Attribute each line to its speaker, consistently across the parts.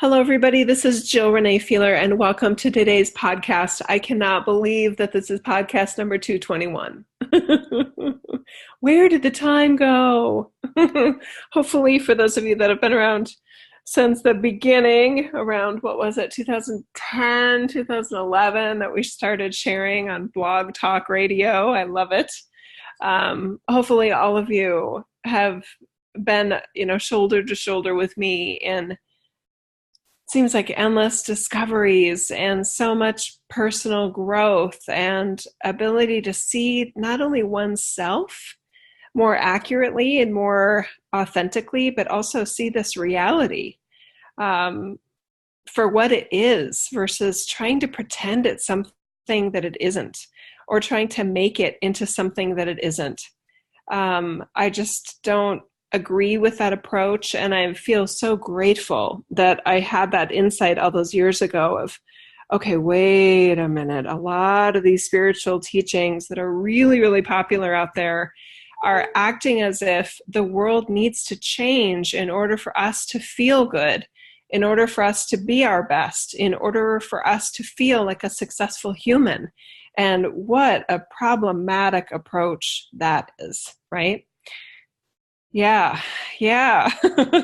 Speaker 1: Hello, everybody. This is Jill Renee Feeler, and welcome to today's podcast. I cannot believe that this is podcast number 221. Where did the time go? Hopefully, for those of you that have been around since the beginning, around what was it, 2010, 2011, that we started sharing on Blog Talk Radio. I love it. Hopefully, all of you have been, shoulder to shoulder with me in seems like endless discoveries and so much personal growth and ability to see not only oneself more accurately and more authentically, but also see this reality for what it is versus trying to pretend it's something that it isn't or trying to make it into something that it isn't. I just don't agree with that approach, and I feel so grateful that I had that insight all those years ago of, okay, wait a minute, a lot of these spiritual teachings that are really, really popular out there are acting as if the world needs to change in order for us to feel good, in order for us to be our best, in order for us to feel like a successful human. And what a problematic approach that is, right? Yeah.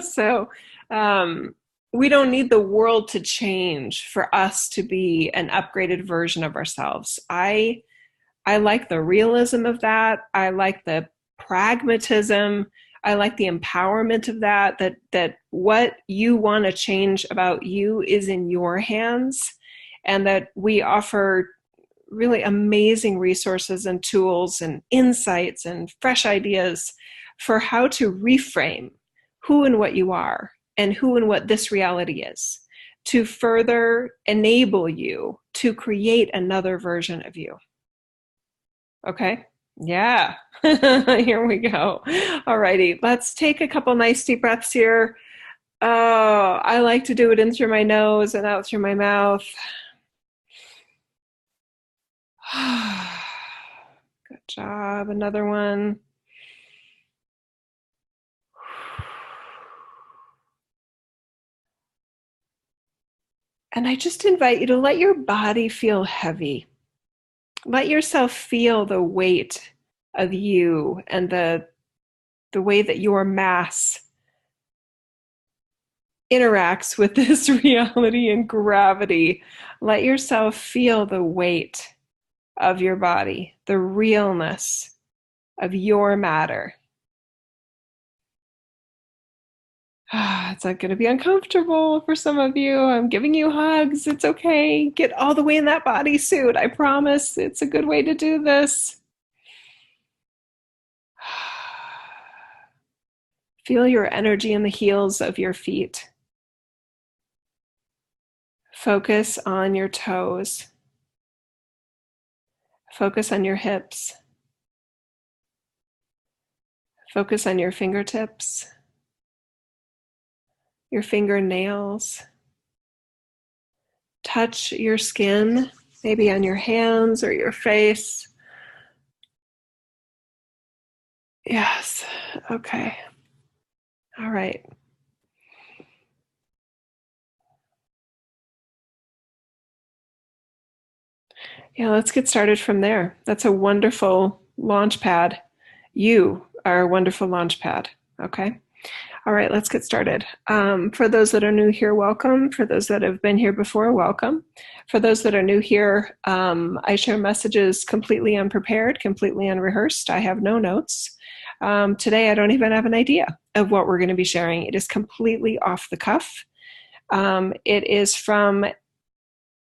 Speaker 1: So we don't need the world to change for us to be an upgraded version of ourselves. I like the realism of that. I like the pragmatism. I like the empowerment of that what you want to change about you is in your hands, and that we offer really amazing resources and tools and insights and fresh ideas for how to reframe who and what you are and who and what this reality is to further enable you to create another version of you. Okay? Yeah. Here we go. All righty. Let's take a couple nice deep breaths here. Oh, I like to do it in through my nose and out through my mouth. Good job. Another one. And I just invite you to let your body feel heavy. Let yourself feel the weight of you and the way that your mass interacts with this reality and gravity. Let yourself feel the weight of your body, the realness of your matter. It's not going to be uncomfortable for some of you. I'm giving you hugs. It's okay. Get all the way in that bodysuit. I promise it's a good way to do this. Feel your energy in the heels of your feet. Focus on your toes. Focus on your hips. Focus on your fingertips, your fingernails. Touch your skin, maybe on your hands or your face. Yes. Okay. All right. Yeah, let's get started from there. That's a wonderful launch pad. You are a wonderful launch pad. Okay. All right, let's get started. For those that are new here, welcome. For those that have been here before, welcome. For those that are new here, I share messages completely unprepared, completely unrehearsed. I have no notes. Today, I don't even have an idea of what we're going to be sharing. It is completely off the cuff. It is from,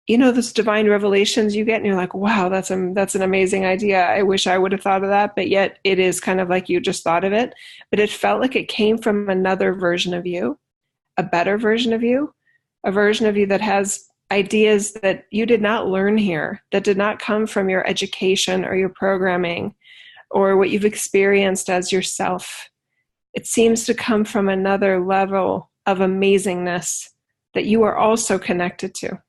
Speaker 1: those divine revelations you get and you're like, wow, that's an amazing idea. I wish I would have thought of that, but yet it is kind of like you just thought of it. But it felt like it came from another version of you, a better version of you, a version of you that has ideas that you did not learn here, that did not come from your education or your programming or what you've experienced as yourself. It seems to come from another level of amazingness that you are also connected to.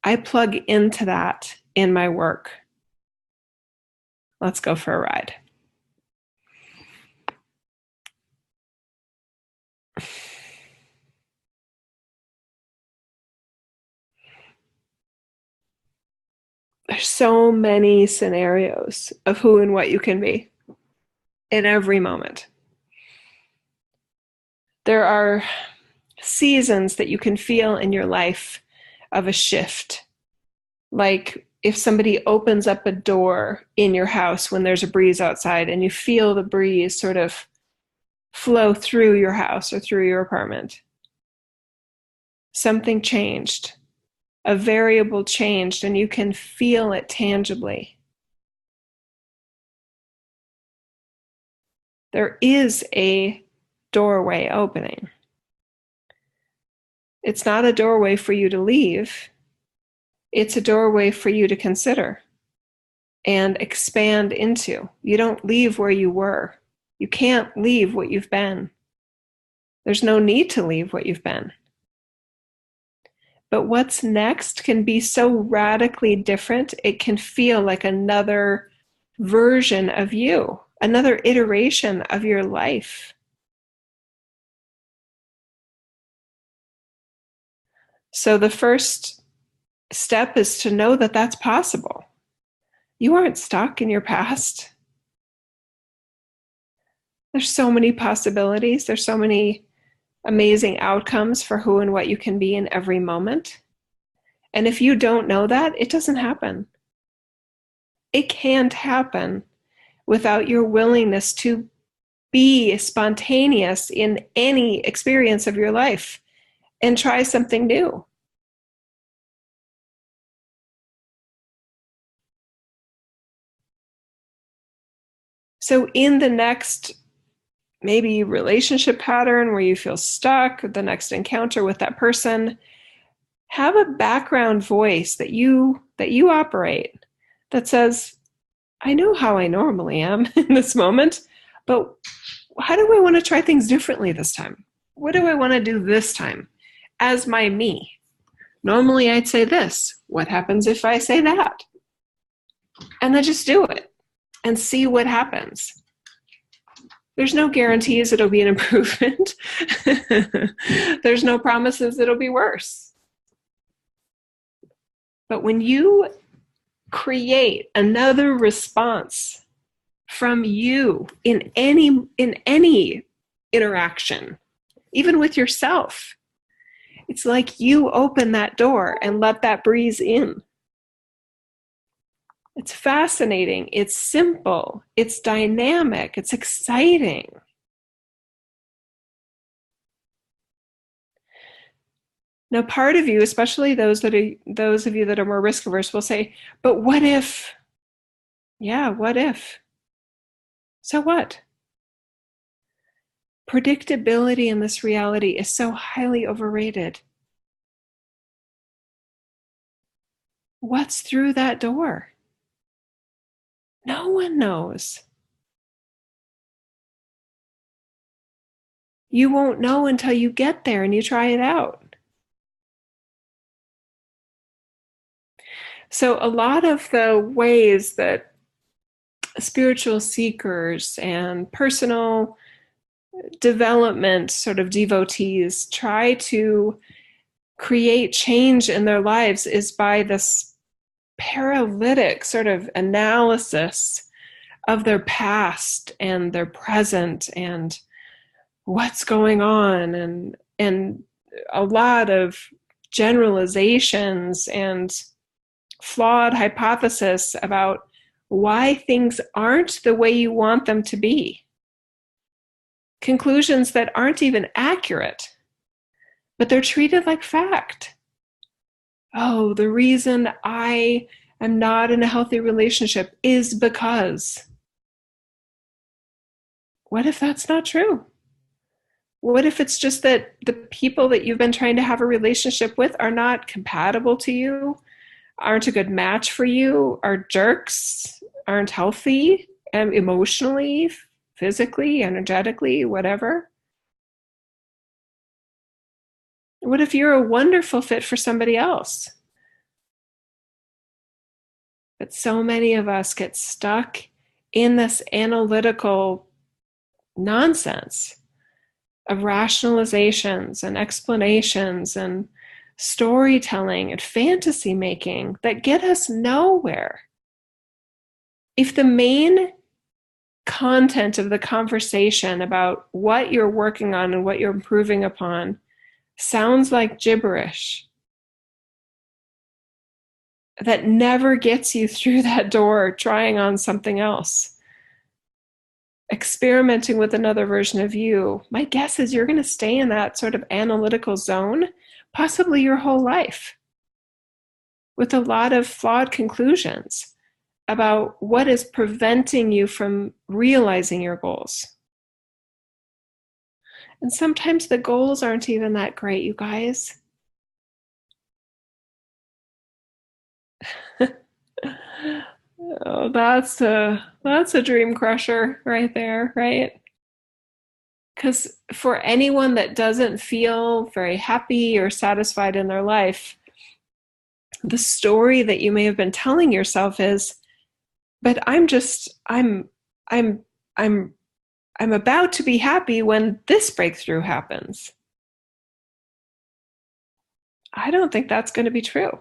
Speaker 1: I plug into that in my work. Let's go for a ride. There's so many scenarios of who and what you can be in every moment. There are seasons that you can feel in your life of a shift. Like if somebody opens up a door in your house when there's a breeze outside and you feel the breeze sort of flow through your house or through your apartment. Something changed. A variable changed and you can feel it tangibly. There is a doorway opening. It's not a doorway for you to leave. It's a doorway for you to consider and expand into. You don't leave where you were. You can't leave what you've been. There's no need to leave what you've been. But what's next can be so radically different, it can feel like another version of you, another iteration of your life. So the first step is to know that that's possible. You aren't stuck in your past. There's so many possibilities. There's so many amazing outcomes for who and what you can be in every moment. And if you don't know that, it doesn't happen. It can't happen without your willingness to be spontaneous in any experience of your life and try something new. So in the next maybe relationship pattern where you feel stuck, the next encounter with that person, have a background voice that you operate that says, I know how I normally am in this moment, but how do I want to try things differently this time? What do I want to do this time as my me? Normally I'd say this. What happens if I say that? And then just do it and see what happens. There's no guarantees it'll be an improvement. There's no promises it'll be worse. But when you create another response from you in any interaction, even with yourself, it's like you open that door and let that breeze in. It's fascinating. It's simple. It's dynamic. It's exciting. Now, part of you, especially those of you that are more risk averse, will say, but what if? Yeah, what if? So what? Predictability in this reality is so highly overrated. What's through that door? No one knows. You won't know until you get there and you try it out. So a lot of the ways that spiritual seekers and personal development sort of devotees try to create change in their lives is by this paralytic sort of analysis of their past and their present and what's going on, and a lot of generalizations and flawed hypothesis about why things aren't the way you want them to be. Conclusions that aren't even accurate, but they're treated like fact. Oh, the reason I am not in a healthy relationship is because. What if that's not true? What if it's just that the people that you've been trying to have a relationship with are not compatible to you, aren't a good match for you, are jerks, aren't healthy, emotionally, physically, energetically, whatever? What if you're a wonderful fit for somebody else? But so many of us get stuck in this analytical nonsense of rationalizations and explanations and storytelling and fantasy making that get us nowhere. If the main content of the conversation about what you're working on and what you're improving upon sounds like gibberish that never gets you through that door trying on something else, experimenting with another version of you, my guess is you're going to stay in that sort of analytical zone, possibly your whole life, with a lot of flawed conclusions about what is preventing you from realizing your goals. And sometimes the goals aren't even that great, you guys. Oh, that's a dream crusher right there, right? Because for anyone that doesn't feel very happy or satisfied in their life, the story that you may have been telling yourself is, but I'm about to be happy when this breakthrough happens. I don't think that's going to be true.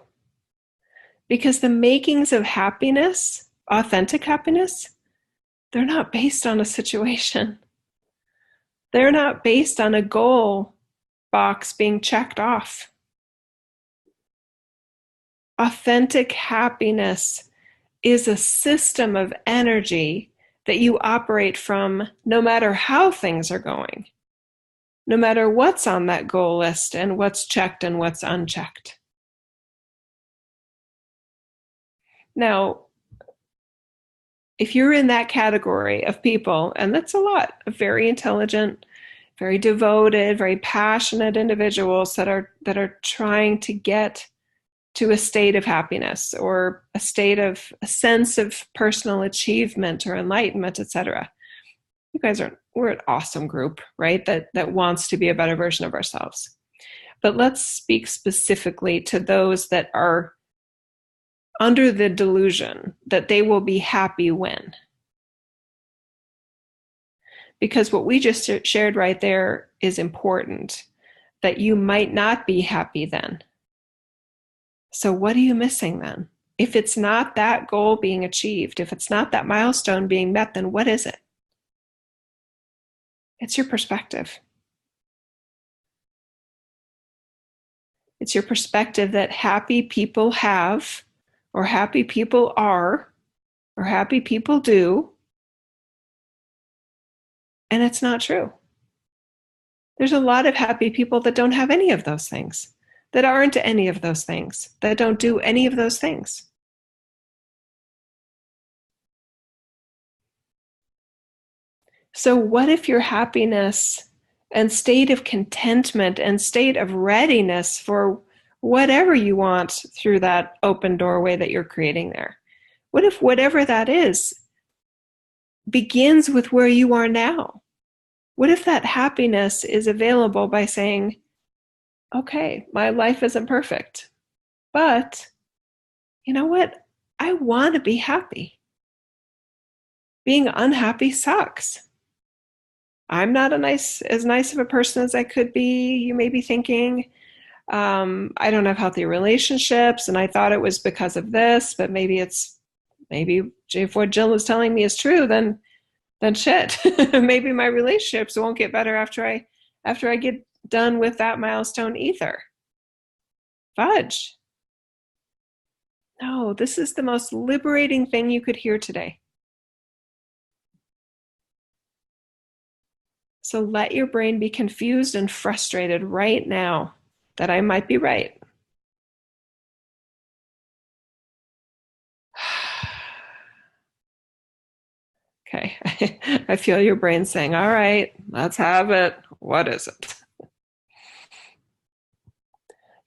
Speaker 1: Because the makings of happiness, authentic happiness, they're not based on a situation. They're not based on a goal box being checked off. Authentic happiness is a system of energy that you operate from no matter how things are going, no matter what's on that goal list and what's checked and what's unchecked. Now, if you're in that category of people, and that's a lot of very intelligent, very devoted, very passionate individuals that are trying to get to a state of happiness or a sense of personal achievement or enlightenment, etc. We're an awesome group, right? That wants to be a better version of ourselves. But let's speak specifically to those that are under the delusion that they will be happy when. Because what we just shared right there is important, that you might not be happy then. So what are you missing then? If it's not that goal being achieved, if it's not that milestone being met, then what is it? It's your perspective. It's your perspective that happy people have, or happy people are, or happy people do, and it's not true. There's a lot of happy people that don't have any of those things, that aren't any of those things, that don't do any of those things. So what if your happiness and state of contentment and state of readiness for whatever you want through that open doorway that you're creating there? What if whatever that is begins with where you are now? What if that happiness is available by saying, okay, my life isn't perfect, but you know what? I want to be happy. Being unhappy sucks. I'm not as nice of a person as I could be, you may be thinking. I don't have healthy relationships, and I thought it was because of this, but maybe if what Jill is telling me is true, then shit. Maybe my relationships won't get better after I get done with that milestone either. Fudge. No, this is the most liberating thing you could hear today. So let your brain be confused and frustrated right now that I might be right. Okay, I feel your brain saying, all right, let's have it. What is it?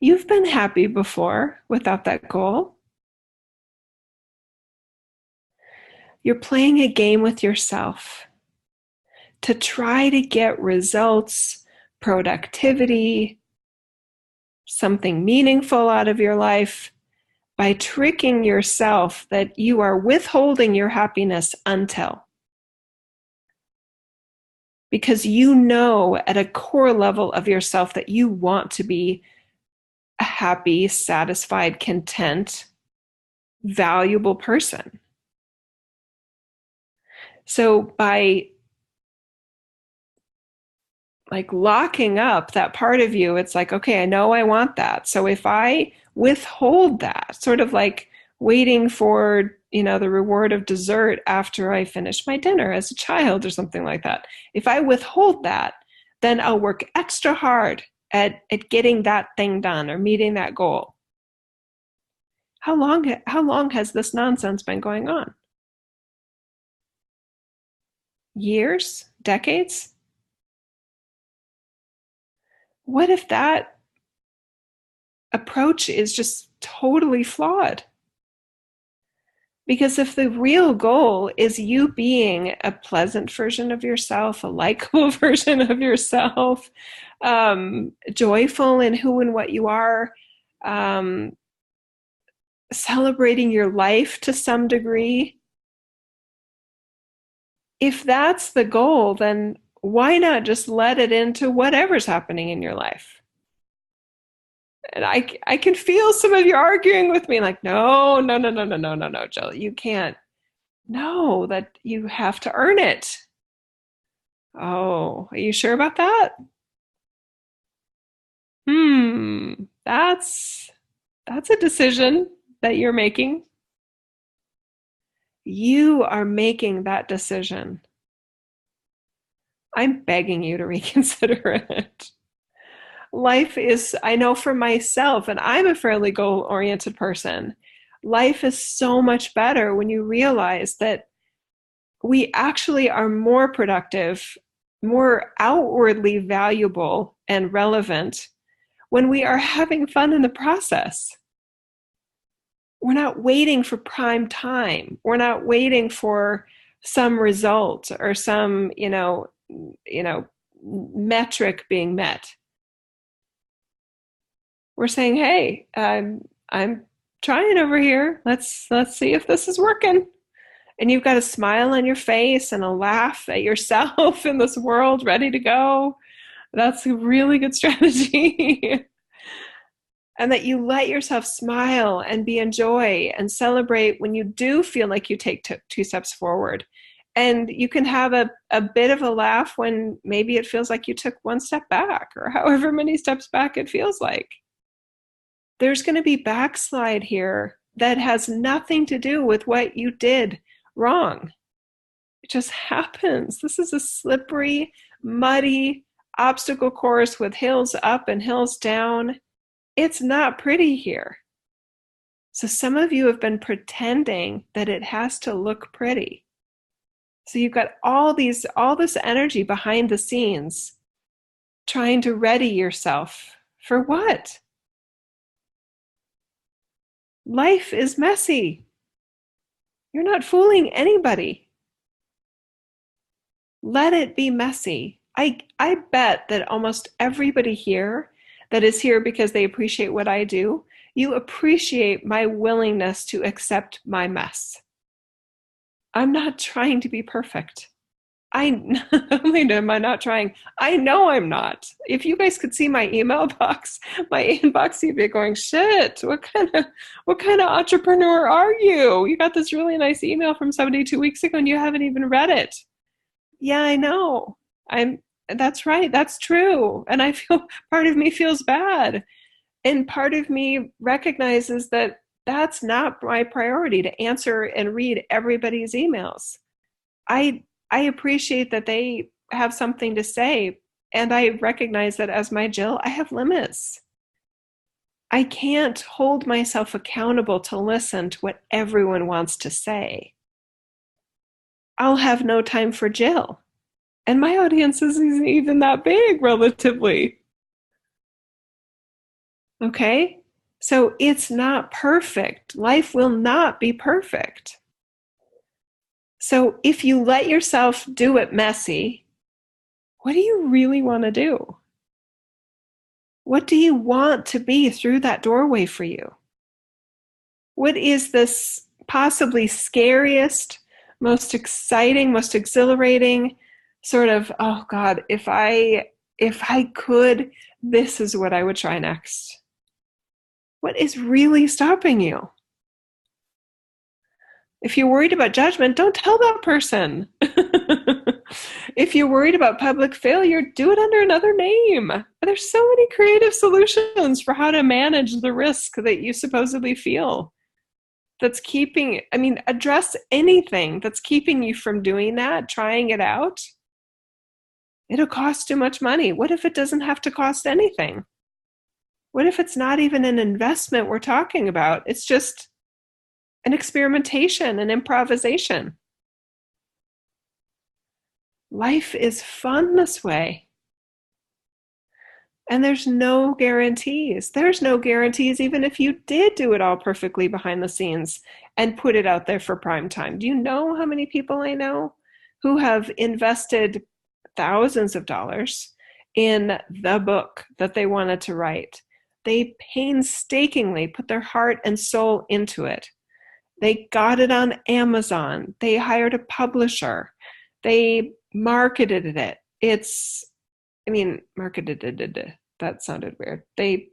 Speaker 1: You've been happy before without that goal. You're playing a game with yourself to try to get results, productivity, something meaningful out of your life by tricking yourself that you are withholding your happiness until. Because you know at a core level of yourself that you want to be a happy, satisfied, content, valuable person. So by like locking up that part of you, it's like, okay, I know I want that. So if I withhold that, sort of like waiting for, the reward of dessert after I finish my dinner as a child or something like that. If I withhold that, then I'll work extra hard at getting that thing done or meeting that goal. How long has this nonsense been going on? Years? Decades? What if that approach is just totally flawed? Because if the real goal is you being a pleasant version of yourself, a likable version of yourself, joyful in who and what you are, um, celebrating your life to some degree, if that's the goal, then why not just let it into whatever's happening in your life? And I can feel some of you arguing with me like, no, no, no, no, no, no, no, no, Jill, you can't. No, that you have to earn it. Oh, are you sure about that? Hmm, that's a decision that you're making. You are making that decision. I'm begging you to reconsider it. Life is, I know for myself, and I'm a fairly goal-oriented person, life is so much better when you realize that we actually are more productive, more outwardly valuable and relevant when we are having fun in the process. We're not waiting for prime time. We're not waiting for some result or some, metric being met. We're saying, hey, I'm trying over here. Let's see if this is working. And you've got a smile on your face and a laugh at yourself in this world, ready to go. That's a really good strategy. And that you let yourself smile and be in joy and celebrate when you do feel like you take two steps forward. And you can have a bit of a laugh when maybe it feels like you took one step back, or however many steps back it feels like. There's going to be backslide here that has nothing to do with what you did wrong. It just happens. This is a slippery, muddy obstacle course with hills up and hills down. It's not pretty here. So some of you have been pretending that it has to look pretty. So you've got all this energy behind the scenes trying to ready yourself for what? Life is messy. You're not fooling anybody. Let it be messy. I bet that almost everybody here that is here because they appreciate what I do, you appreciate my willingness to accept my mess. I'm not trying to be perfect. Not only am I not trying, I know I'm not. If you guys could see my email box, my inbox, you'd be going, shit, what kind of entrepreneur are you? You got this really nice email from somebody 2 weeks ago and you haven't even read it. Yeah, I know. That's right. That's true. And I feel part of me feels bad. And part of me recognizes that that's not my priority to answer and read everybody's emails. I appreciate that they have something to say, and I recognize that as my Jill, I have limits. I can't hold myself accountable to listen to what everyone wants to say. I'll have no time for Jill. And my audience isn't even that big relatively. Okay? So it's not perfect. Life will not be perfect. So if you let yourself do it messy, what do you really want to do? What do you want to be through that doorway for you? What is this possibly scariest, most exciting, most exhilarating sort of, oh God, if I could, this is what I would try next. What is really stopping you? If you're worried about judgment, don't tell that person. If you're worried about public failure, do it under another name. There's so many creative solutions for how to manage the risk that you supposedly feel. Address anything that's keeping you from doing that, trying it out. It'll cost too much money. What if it doesn't have to cost anything? What if it's not even an investment we're talking about? It's just an experimentation, an improvisation. Life is fun this way. And there's no guarantees. There's no guarantees even if you did do it all perfectly behind the scenes and put it out there for prime time. Do you know how many people I know who have invested thousands of dollars in the book that they wanted to write? They painstakingly put their heart and soul into it. They got it on Amazon. They hired a publisher. They marketed it. That sounded weird. They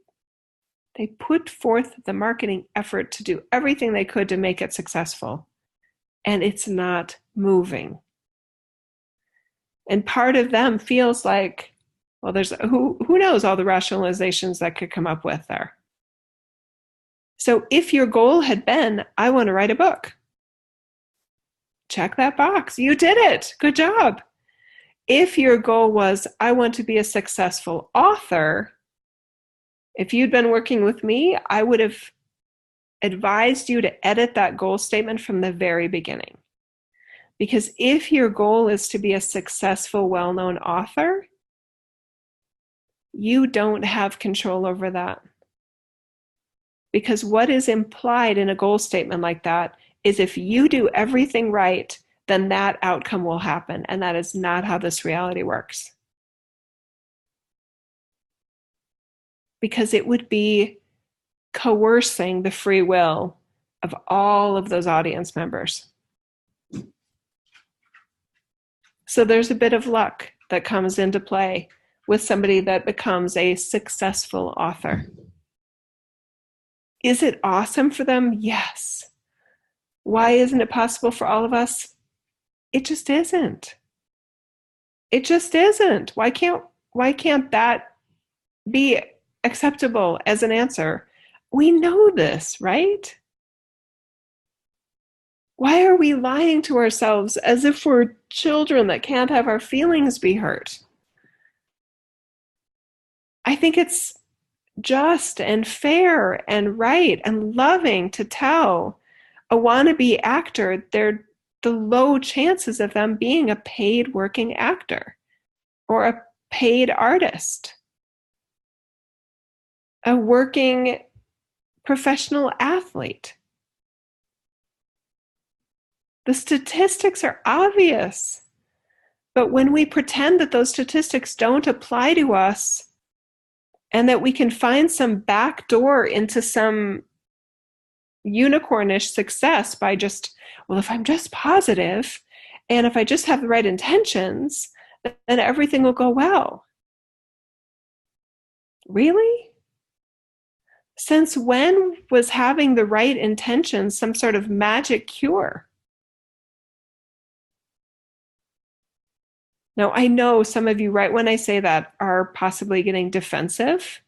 Speaker 1: put forth the marketing effort to do everything they could to make it successful. And it's not moving. And part of them feels like, well, there's who knows all the rationalizations that could come up with there. So if your goal had been, I want to write a book, check that box. You did it. Good job. If your goal was, I want to be a successful author, if you'd been working with me, I would have advised you to edit that goal statement from the very beginning. Because if your goal is to be a successful, well-known author, you don't have control over that. Because what is implied in a goal statement like that is if you do everything right, then that outcome will happen. And that is not how this reality works. Because it would be coercing the free will of all of those audience members. So there's a bit of luck that comes into play with somebody that becomes a successful author. Is it awesome for them? Yes. Why isn't it possible for all of us? It just isn't. It just isn't. Why can't that be acceptable as an answer? We know this, right? Why are we lying to ourselves as if we're children that can't have our feelings be hurt? I think it's just and fair and right and loving to tell a wannabe actor the low chances of them being a paid working actor or a paid artist, a working professional athlete. The statistics are obvious, but when we pretend that those statistics don't apply to us and that we can find some back door into some unicornish success by just, well, if I'm just positive and if I just have the right intentions, then everything will go well. Really? Since when was having the right intentions some sort of magic cure? Now, I know some of you, right when I say that, are possibly getting defensive,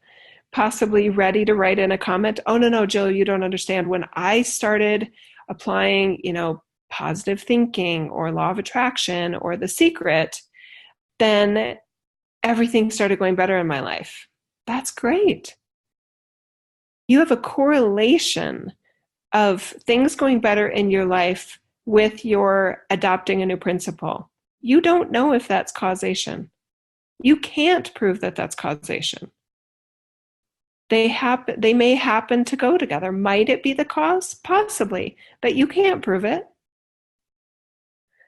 Speaker 1: possibly ready to write in a comment, oh, no, Jill, you don't understand. When I started applying, positive thinking or law of attraction or The Secret, then everything started going better in my life. That's great. You have a correlation of things going better in your life with your adopting a new principle. You don't know if that's causation. You can't prove that that's causation. They may happen to go together. Might it be the cause? Possibly, but you can't prove it.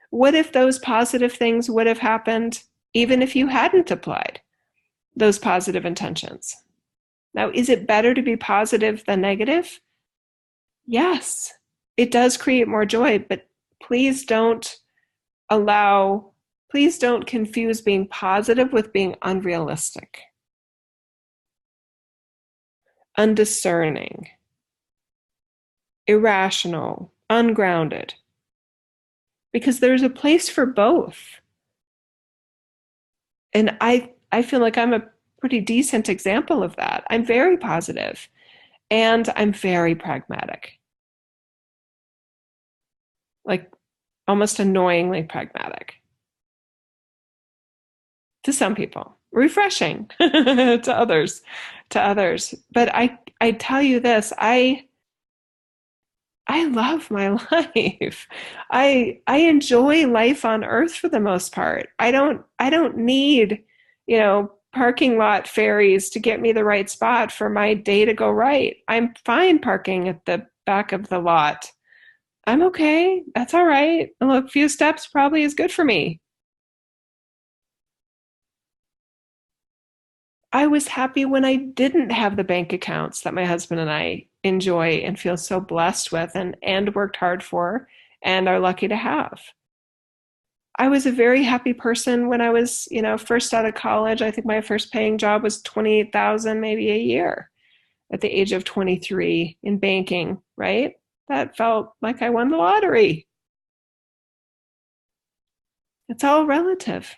Speaker 1: What if those positive things would have happened even if you hadn't applied those positive intentions? Now, is it better to be positive than negative? Yes, it does create more joy, but please don't confuse being positive with being unrealistic. undiscerning, irrational, ungrounded. Because there's a place for both. And I feel like I'm a pretty decent example of that. I'm very positive and I'm very pragmatic. Like almost annoyingly pragmatic. To some people, refreshing to others, But I tell you this, I love my life. I enjoy life on earth for the most part. I don't need, parking lot ferries to get me the right spot for my day to go right. I'm fine parking at the back of the lot. I'm okay. That's all right. A few steps probably is good for me. I was happy when I didn't have the bank accounts that my husband and I enjoy and feel so blessed with and worked hard for and are lucky to have. I was a very happy person when I was, first out of college. I think my first paying job was 28,000 maybe a year at the age of 23 in banking, right? That felt like I won the lottery. It's all relative.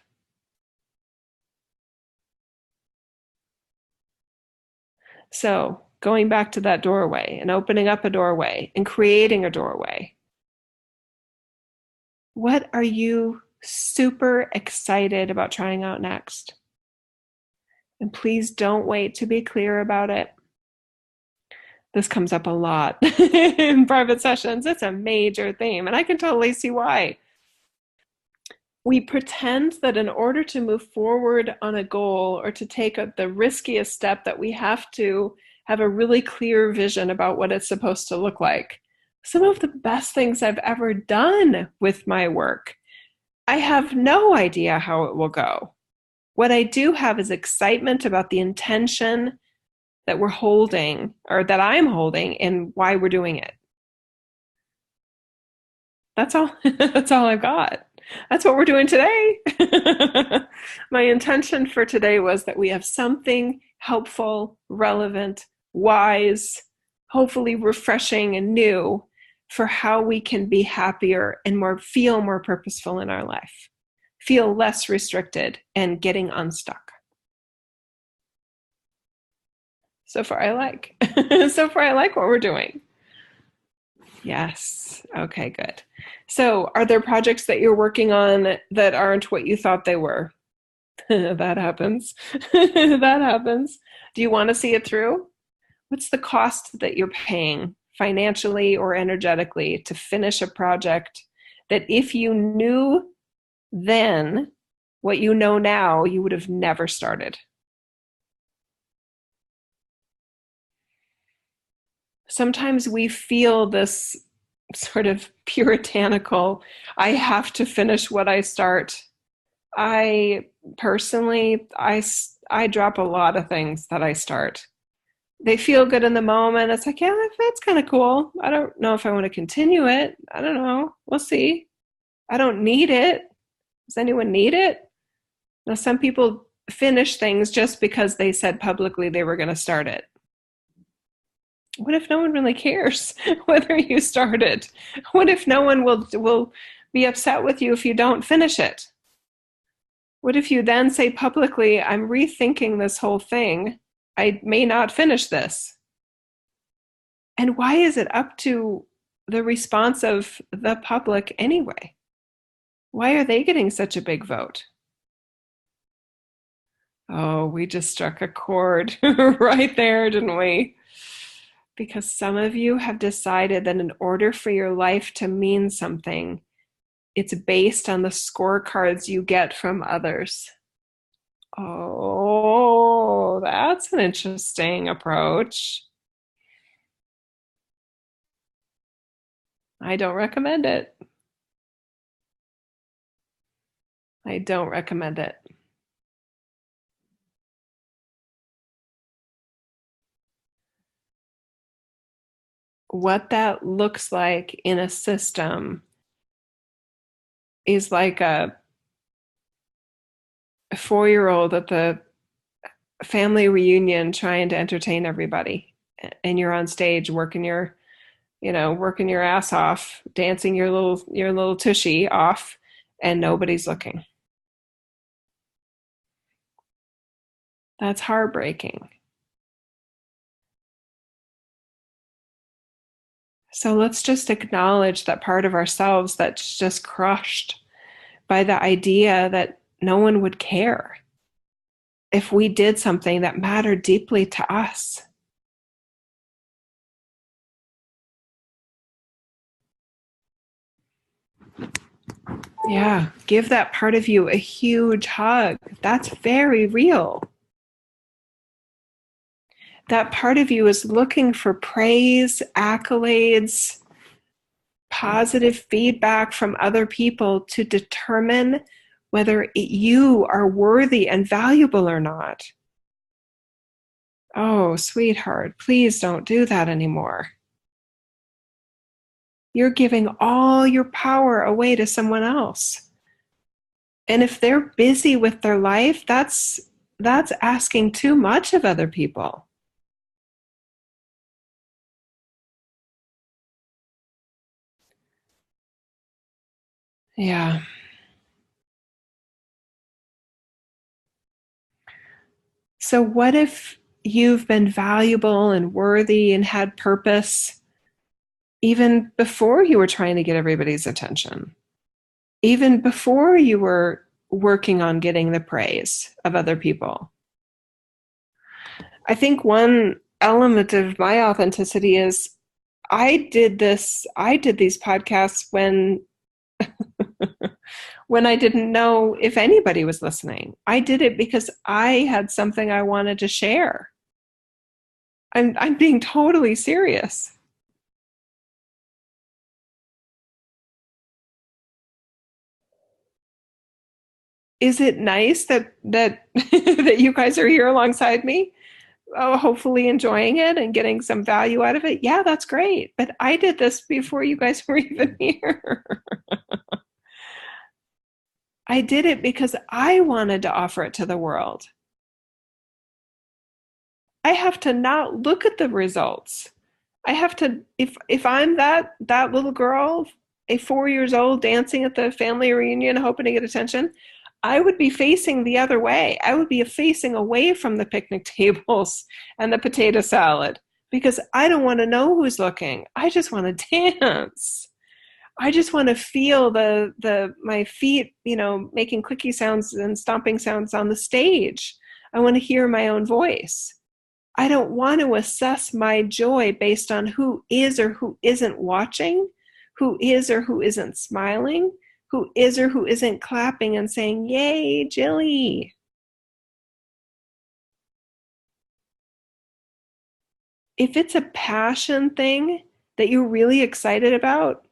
Speaker 1: So, going back to that doorway and opening up a doorway and creating a doorway. What are you super excited about trying out next? And please don't wait to be clear about it. This comes up a lot in private sessions. It's a major theme, and I can totally see why. We pretend that in order to move forward on a goal or to take the riskiest step that we have to have a really clear vision about what it's supposed to look like. Some of the best things I've ever done with my work, I have no idea how it will go. What I do have is excitement about the intention that we're holding or that I'm holding and why we're doing it. That's all. That's all I've got. That's what we're doing today. My intention for today was that we have something helpful, relevant, wise, hopefully refreshing and new for how we can be happier and feel more purposeful in our life, feel less restricted and getting unstuck. So far I like. So far I like what we're doing. Yes. Okay, good. So, are there projects that you're working on that aren't what you thought they were? That happens. That happens. Do you want to see it through? What's the cost that you're paying financially or energetically to finish a project that if you knew then what you know now, you would have never started? Sometimes we feel this sort of puritanical, I have to finish what I start. I personally, I drop a lot of things that I start. They feel good in the moment. It's like, yeah, that's kind of cool. I don't know if I want to continue it. I don't know. We'll see. I don't need it. Does anyone need it? Now, some people finish things just because they said publicly they were going to start it. What if no one really cares whether you start it? What if no one will be upset with you if you don't finish it? What if you then say publicly, I'm rethinking this whole thing. I may not finish this. And why is it up to the response of the public anyway? Why are they getting such a big vote? Oh, we just struck a chord right there, didn't we? Because some of you have decided that in order for your life to mean something, it's based on the scorecards you get from others. Oh, that's an interesting approach. I don't recommend it. I don't recommend it. What that looks like in a system is like a 4-year-old at the family reunion trying to entertain everybody. and you're on stage working working your ass off, dancing your little tushy off, and nobody's looking. That's heartbreaking. So let's just acknowledge that part of ourselves that's just crushed by the idea that no one would care if we did something that mattered deeply to us. Yeah, give that part of you a huge hug. That's very real. That part of you is looking for praise, accolades, positive feedback from other people to determine whether you are worthy and valuable or not. Oh, sweetheart, please don't do that anymore. You're giving all your power away to someone else. And if they're busy with their life, that's asking too much of other people. Yeah. So what if you've been valuable and worthy and had purpose even before you were trying to get everybody's attention? Even before you were working on getting the praise of other people? I think one element of my authenticity is I did these podcasts when I didn't know if anybody was listening. I did it because I had something I wanted to share. I'm being totally serious. Is it nice that that you guys are here alongside me? Oh, hopefully enjoying it and getting some value out of it. Yeah, that's great. But I did this before you guys were even here. I did it because I wanted to offer it to the world. I have to not look at the results. I have to, if I'm that little girl, a 4 years old dancing at the family reunion hoping to get attention, I would be facing the other way. I would be facing away from the picnic tables and the potato salad because I don't want to know who's looking. I just want to dance. I just want to feel the my feet, making clicky sounds and stomping sounds on the stage. I want to hear my own voice. I don't want to assess my joy based on who is or who isn't watching, who is or who isn't smiling, who is or who isn't clapping and saying, "Yay, Jilly." If it's a passion thing that you're really excited about,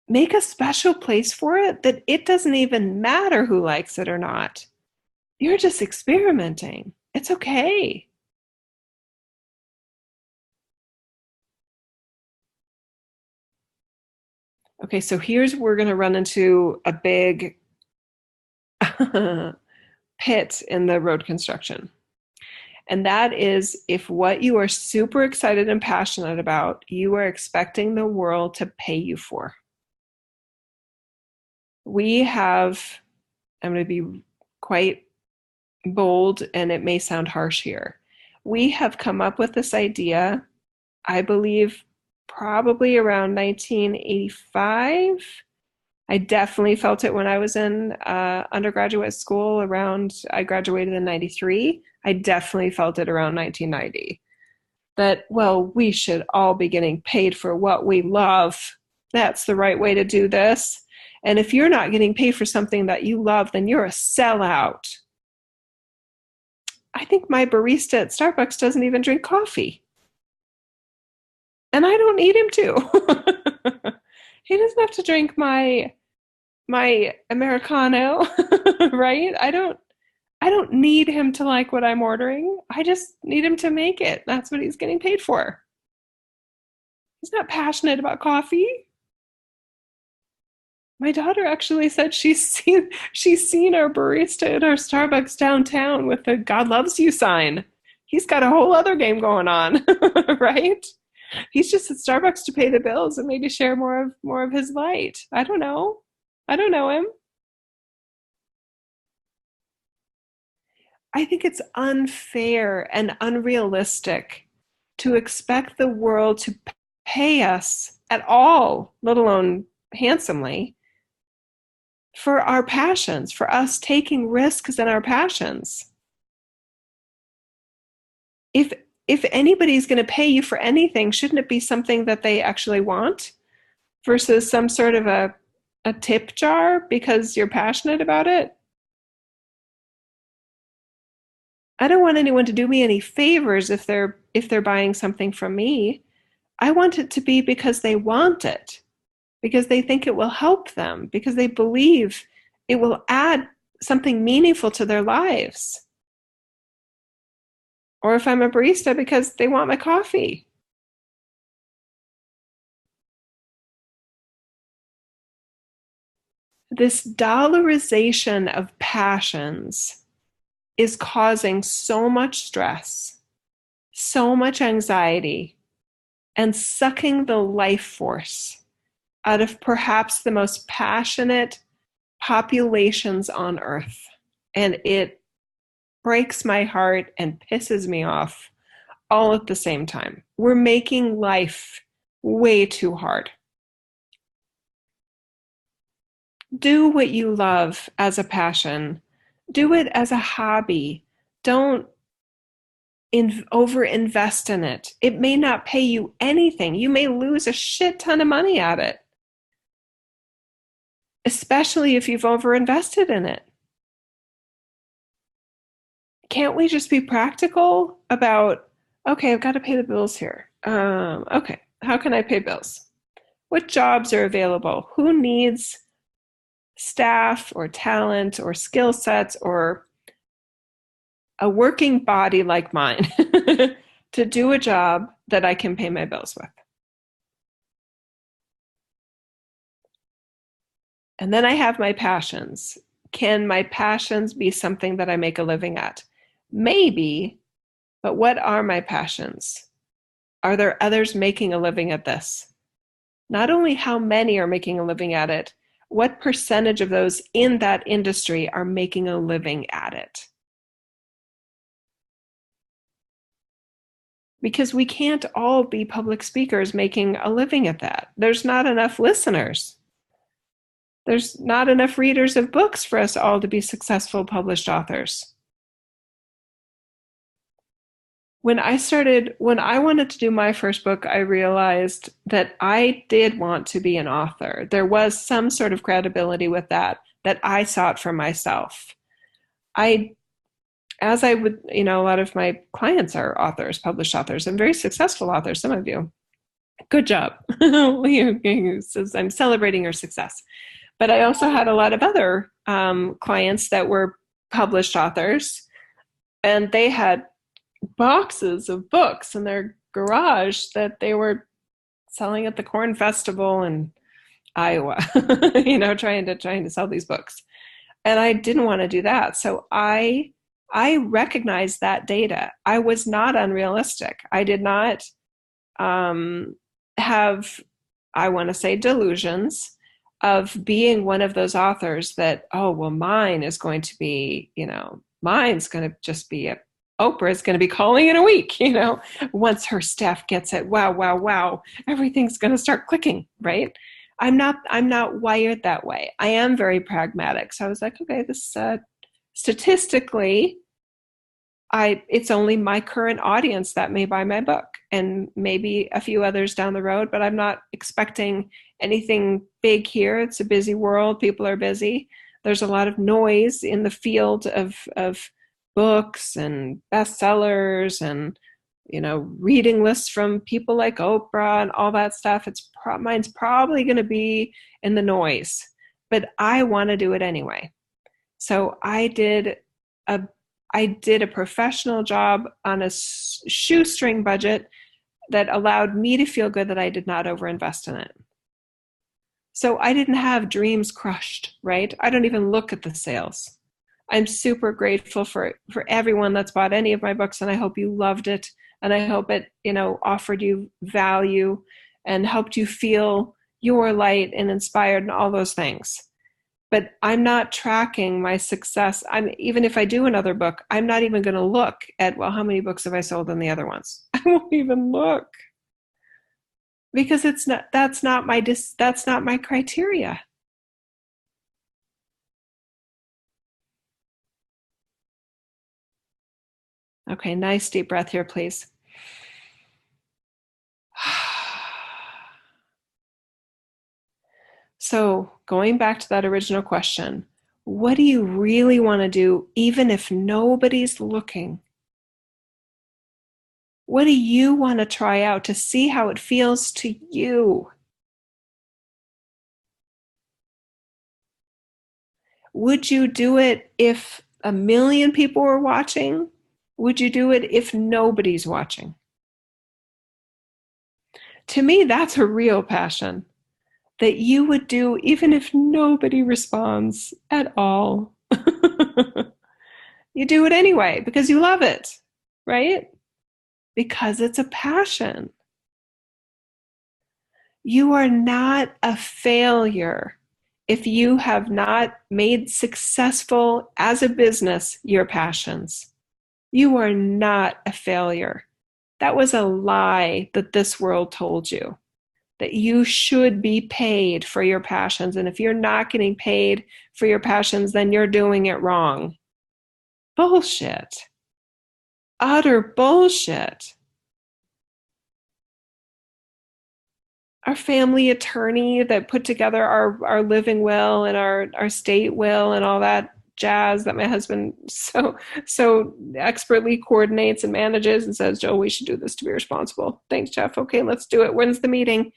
Speaker 1: make a special place for it that it doesn't even matter who likes it or not. You're just experimenting. It's okay. Okay, so here's we're going to run into a big pit in the road construction. And that is if what you are super excited and passionate about, you are expecting the world to pay you for. We have, I'm going to be quite bold and it may sound harsh here. We have come up with this idea, I believe, probably around 1985. I definitely felt it when I was in undergraduate school I graduated in 93. I definitely felt it around 1990. That, well, we should all be getting paid for what we love. That's the right way to do this. And if you're not getting paid for something that you love, then you're a sellout. I think my barista at Starbucks doesn't even drink coffee. And I don't need him to. He doesn't have to drink my Americano, right? I don't need him to like what I'm ordering. I just need him to make it. That's what he's getting paid for. He's not passionate about coffee. My daughter actually said she's seen our barista at our Starbucks downtown with the God loves you sign. He's got a whole other game going on, right? He's just at Starbucks to pay the bills and maybe share more of his light. I don't know. I don't know him. I think it's unfair and unrealistic to expect the world to pay us at all, let alone handsomely, for our passions, for us taking risks in our passions. If if anybody's going to pay you for anything, shouldn't it be something that they actually want versus some sort of a tip jar because you're passionate about it? I don't want anyone to do me any favors if they're buying something from me. I want it to be because they want it, because they think it will help them, because they believe it will add something meaningful to their lives. Or if I'm a barista, because they want my coffee. This dollarization of passions is causing so much stress, so much anxiety, and sucking the life force out of perhaps the most passionate populations on earth. And it breaks my heart and pisses me off all at the same time. We're making life way too hard. Do what you love as a passion. Do it as a hobby. Don't over-invest in it. It may not pay you anything. You may lose a shit ton of money at it, especially if you've over-invested in it. Can't we just be practical about, okay, I've got to pay the bills here. Okay, how can I pay bills? What jobs are available? Who needs staff or talent or skill sets or a working body like mine to do a job that I can pay my bills with? And then I have my passions. Can my passions be something that I make a living at? Maybe, but what are my passions? Are there others making a living at this? Not only how many are making a living at it, what percentage of those in that industry are making a living at it? Because we can't all be public speakers making a living at that. There's not enough listeners. There's not enough readers of books for us all to be successful published authors. When I wanted to do my first book, I realized that I did want to be an author. There was some sort of credibility with that I sought for myself. A lot of my clients are authors, published authors, and very successful authors, some of you. Good job. I'm celebrating your success. But I also had a lot of other clients that were published authors, and they had boxes of books in their garage that they were selling at the Corn Festival in Iowa, trying to sell these books. And I didn't want to do that. So I recognized that data. I was not unrealistic. I did not have, I want to say, delusions of being one of those authors that, oh, well, mine's going to be just be Oprah is going to be calling in a week, once her staff gets it. Wow. Everything's going to start clicking, right? I'm not wired that way. I am very pragmatic. So I was like, okay, this statistically, it's only my current audience that may buy my book and maybe a few others down the road, but I'm not expecting anything big here. It's a busy world. People are busy. There's a lot of noise in the field of books and bestsellers and, reading lists from people like Oprah and all that stuff. Mine's probably going to be in the noise, but I want to do it anyway. So I did a professional job on a shoestring budget that allowed me to feel good that I did not overinvest in it. So I didn't have dreams crushed, right? I don't even look at the sales. I'm super grateful for everyone that's bought any of my books, and I hope you loved it, and I hope it, offered you value and helped you feel your light and inspired and all those things. But I'm not tracking my success. Even if I do another book, I'm not even going to look at, well, how many books have I sold in the other ones? I won't even look, because that's not my criteria. Okay, nice deep breath here, please. So, going back to that original question, what do you really want to do, even if nobody's looking? What do you want to try out to see how it feels to you? Would you do it if 1,000,000 people were watching? Would you do it if nobody's watching? To me, that's a real passion that you would do even if nobody responds at all. You do it anyway because you love it, right? Because it's a passion. You are not a failure if you have not made successful as a business your passions. You are not a failure. That was a lie that this world told you, that you should be paid for your passions. And if you're not getting paid for your passions, then you're doing it wrong. Bullshit. Utter bullshit. Our family attorney that put together our living will and our state will and all that jazz that my husband so expertly coordinates and manages and says, Joe, we should do this to be responsible. Thanks, Jeff. Okay, let's do it. When's the meeting?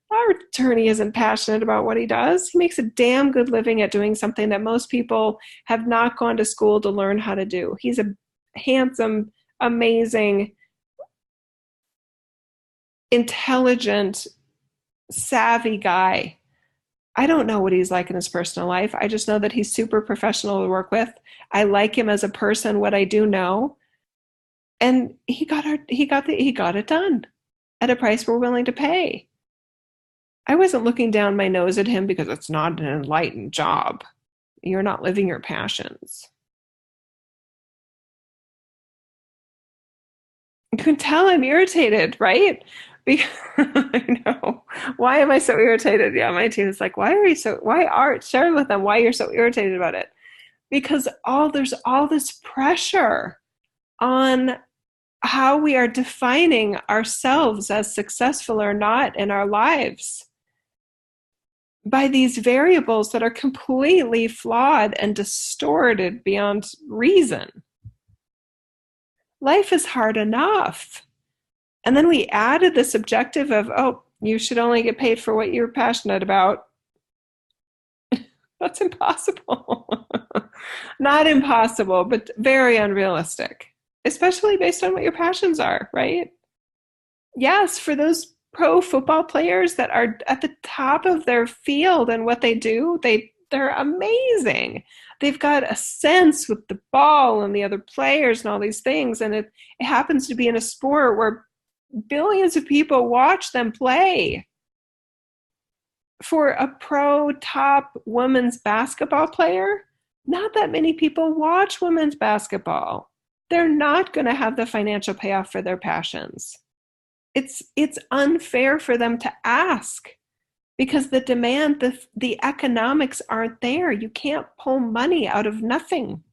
Speaker 1: Our attorney isn't passionate about what he does. He makes a damn good living at doing something that most people have not gone to school to learn how to do. He's a handsome, amazing, intelligent, savvy guy. I don't know what he's like in his personal life. I just know that he's super professional to work with. I like him as a person, what I do know. And he got it done at a price we're willing to pay. I wasn't looking down my nose at him because it's not an enlightened job. You're not living your passions. You can tell I'm irritated, right? Because I know. Why am I so irritated? Yeah, my team is like, share with them why you're so irritated about it. Because there's all this pressure on how we are defining ourselves as successful or not in our lives by these variables that are completely flawed and distorted beyond reason. Life is hard enough. And then we added this objective of, oh, you should only get paid for what you're passionate about. That's impossible. Not impossible, but very unrealistic, especially based on what your passions are, right? Yes, for those pro football players that are at the top of their field and what they do, they're amazing. They've got a sense with the ball and the other players and all these things. And it happens to be in a sport where billions of people watch them play. For a pro top women's basketball player, not that many people watch women's basketball. They're not going to have the financial payoff for their passions. It's unfair for them to ask because the demand, the economics aren't there. You can't pull money out of nothing.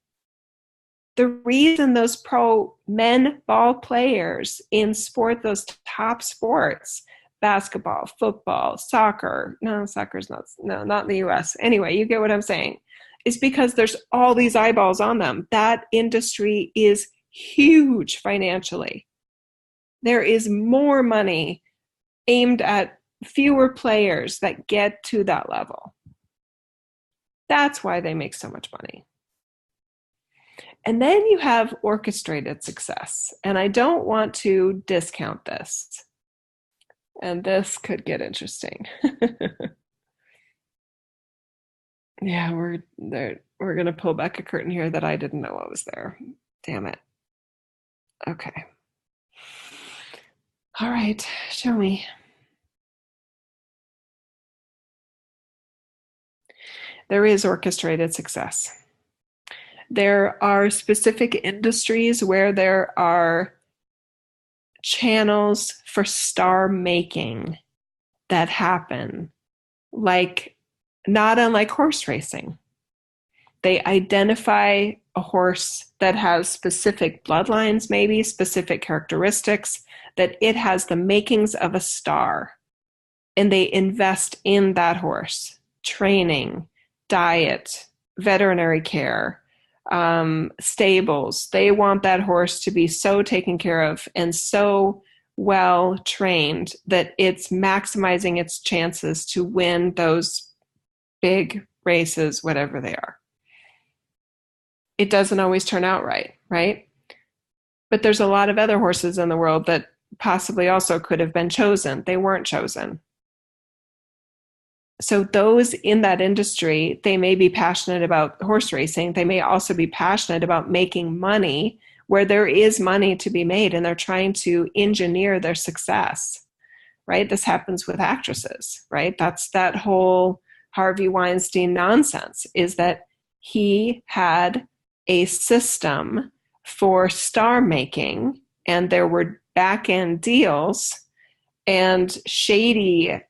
Speaker 1: The reason those pro men ball players in sport, those top sports, basketball, football, soccer, no, soccer's not in the US. Anyway, you get what I'm saying, is because there's all these eyeballs on them. That industry is huge financially. There is more money aimed at fewer players that get to that level. That's why they make so much money. And then you have orchestrated success. And I don't want to discount this. And this could get interesting. Yeah, We're going to pull back a curtain here that I didn't know what was there. Damn it. Okay. All right. Show me. There is orchestrated success. There are specific industries where there are channels for star making that happen, like not unlike horse racing. They identify a horse that has specific bloodlines, maybe specific characteristics, that it has the makings of a star, and they invest in that horse, training, diet, veterinary care, stables. They want that horse to be so taken care of and so well trained that it's maximizing its chances to win those big races, whatever they are. It doesn't always turn out right, right? But there's a lot of other horses in the world that possibly also could have been chosen. They weren't chosen. So those in that industry, they may be passionate about horse racing. They may also be passionate about making money where there is money to be made, and they're trying to engineer their success, right? This happens with actresses, right? That's that whole Harvey Weinstein nonsense, is that he had a system for star making, and there were back-end deals and shady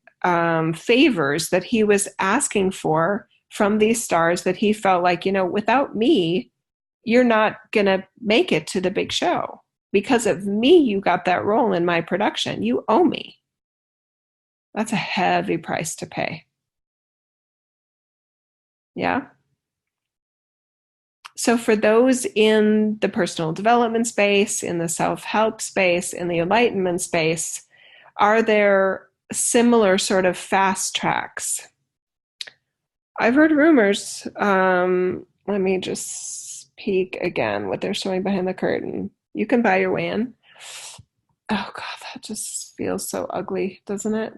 Speaker 1: favors that he was asking for from these stars that he felt like, without me, you're not going to make it to the big show. Because of me, you got that role in my production. You owe me. That's a heavy price to pay. Yeah. So for those in the personal development space, in the self-help space, in the enlightenment space, are there similar sort of fast tracks? I've heard rumors. Let me just peek again what they're showing behind the curtain. You can buy your way in. Oh God, that just feels so ugly, doesn't it?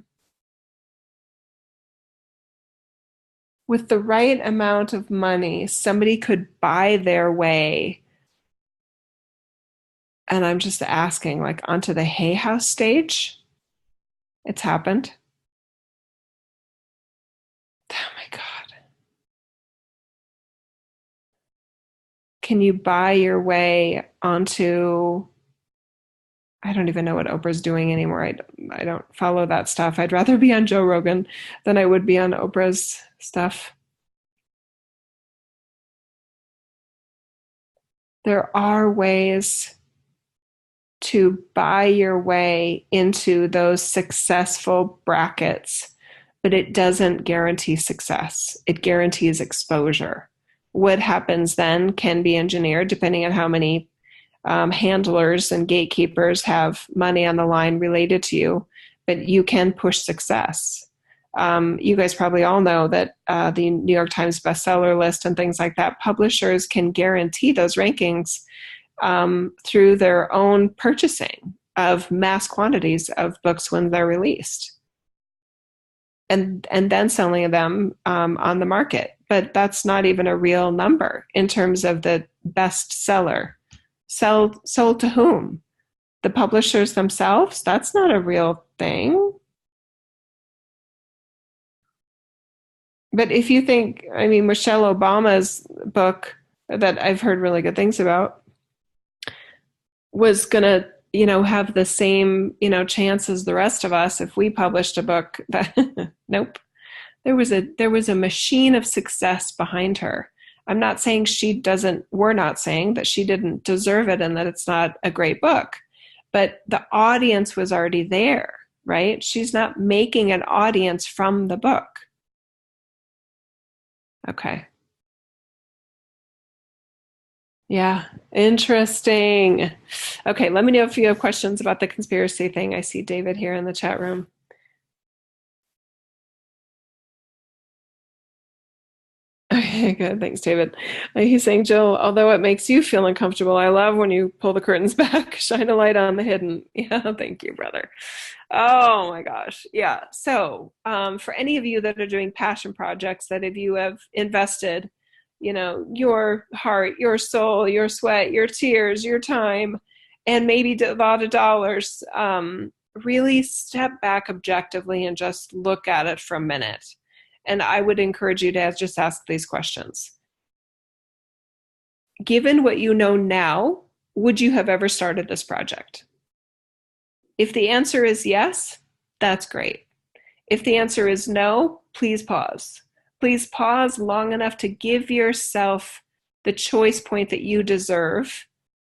Speaker 1: With the right amount of money, somebody could buy their way. And I'm just asking, like, onto the Hay House stage? It's happened. Oh my God. Can you buy your way onto, I don't even know what Oprah's doing anymore. I don't follow that stuff. I'd rather be on Joe Rogan than I would be on Oprah's stuff. There are ways to buy your way into those successful brackets, but it doesn't guarantee success. It guarantees exposure. What happens then can be engineered depending on how many handlers and gatekeepers have money on the line related to you, but you can push success. You guys probably all know that the New York Times bestseller list and things like that, publishers can guarantee those rankings through their own purchasing of mass quantities of books when they're released, and then selling them on the market. But that's not even a real number in terms of the bestseller. Sold to whom? The publishers themselves? That's not a real thing. But if you think, I mean, Michelle Obama's book that I've heard really good things about was going to, have the same, chance as the rest of us if we published a book that, nope. There was a machine of success behind her. I'm not saying we're not saying that she didn't deserve it and that it's not a great book, but the audience was already there, right? She's not making an audience from the book. Okay. Yeah, interesting. Okay, let me know if you have questions about the conspiracy thing. I see David here in the chat room. Okay, good. Thanks, David. He's saying, Jill, although it makes you feel uncomfortable, I love when you pull the curtains back, shine a light on the hidden. Yeah, thank you, brother. Oh my gosh. Yeah. So for any of you that are doing passion projects, that if you have invested your heart, your soul, your sweat, your tears, your time, and maybe a lot of dollars, really step back objectively and just look at it for a minute. And I would encourage you to just ask these questions. Given what you know now, would you have ever started this project? If the answer is yes, that's great. If the answer is no, please pause. Please pause long enough to give yourself the choice point that you deserve,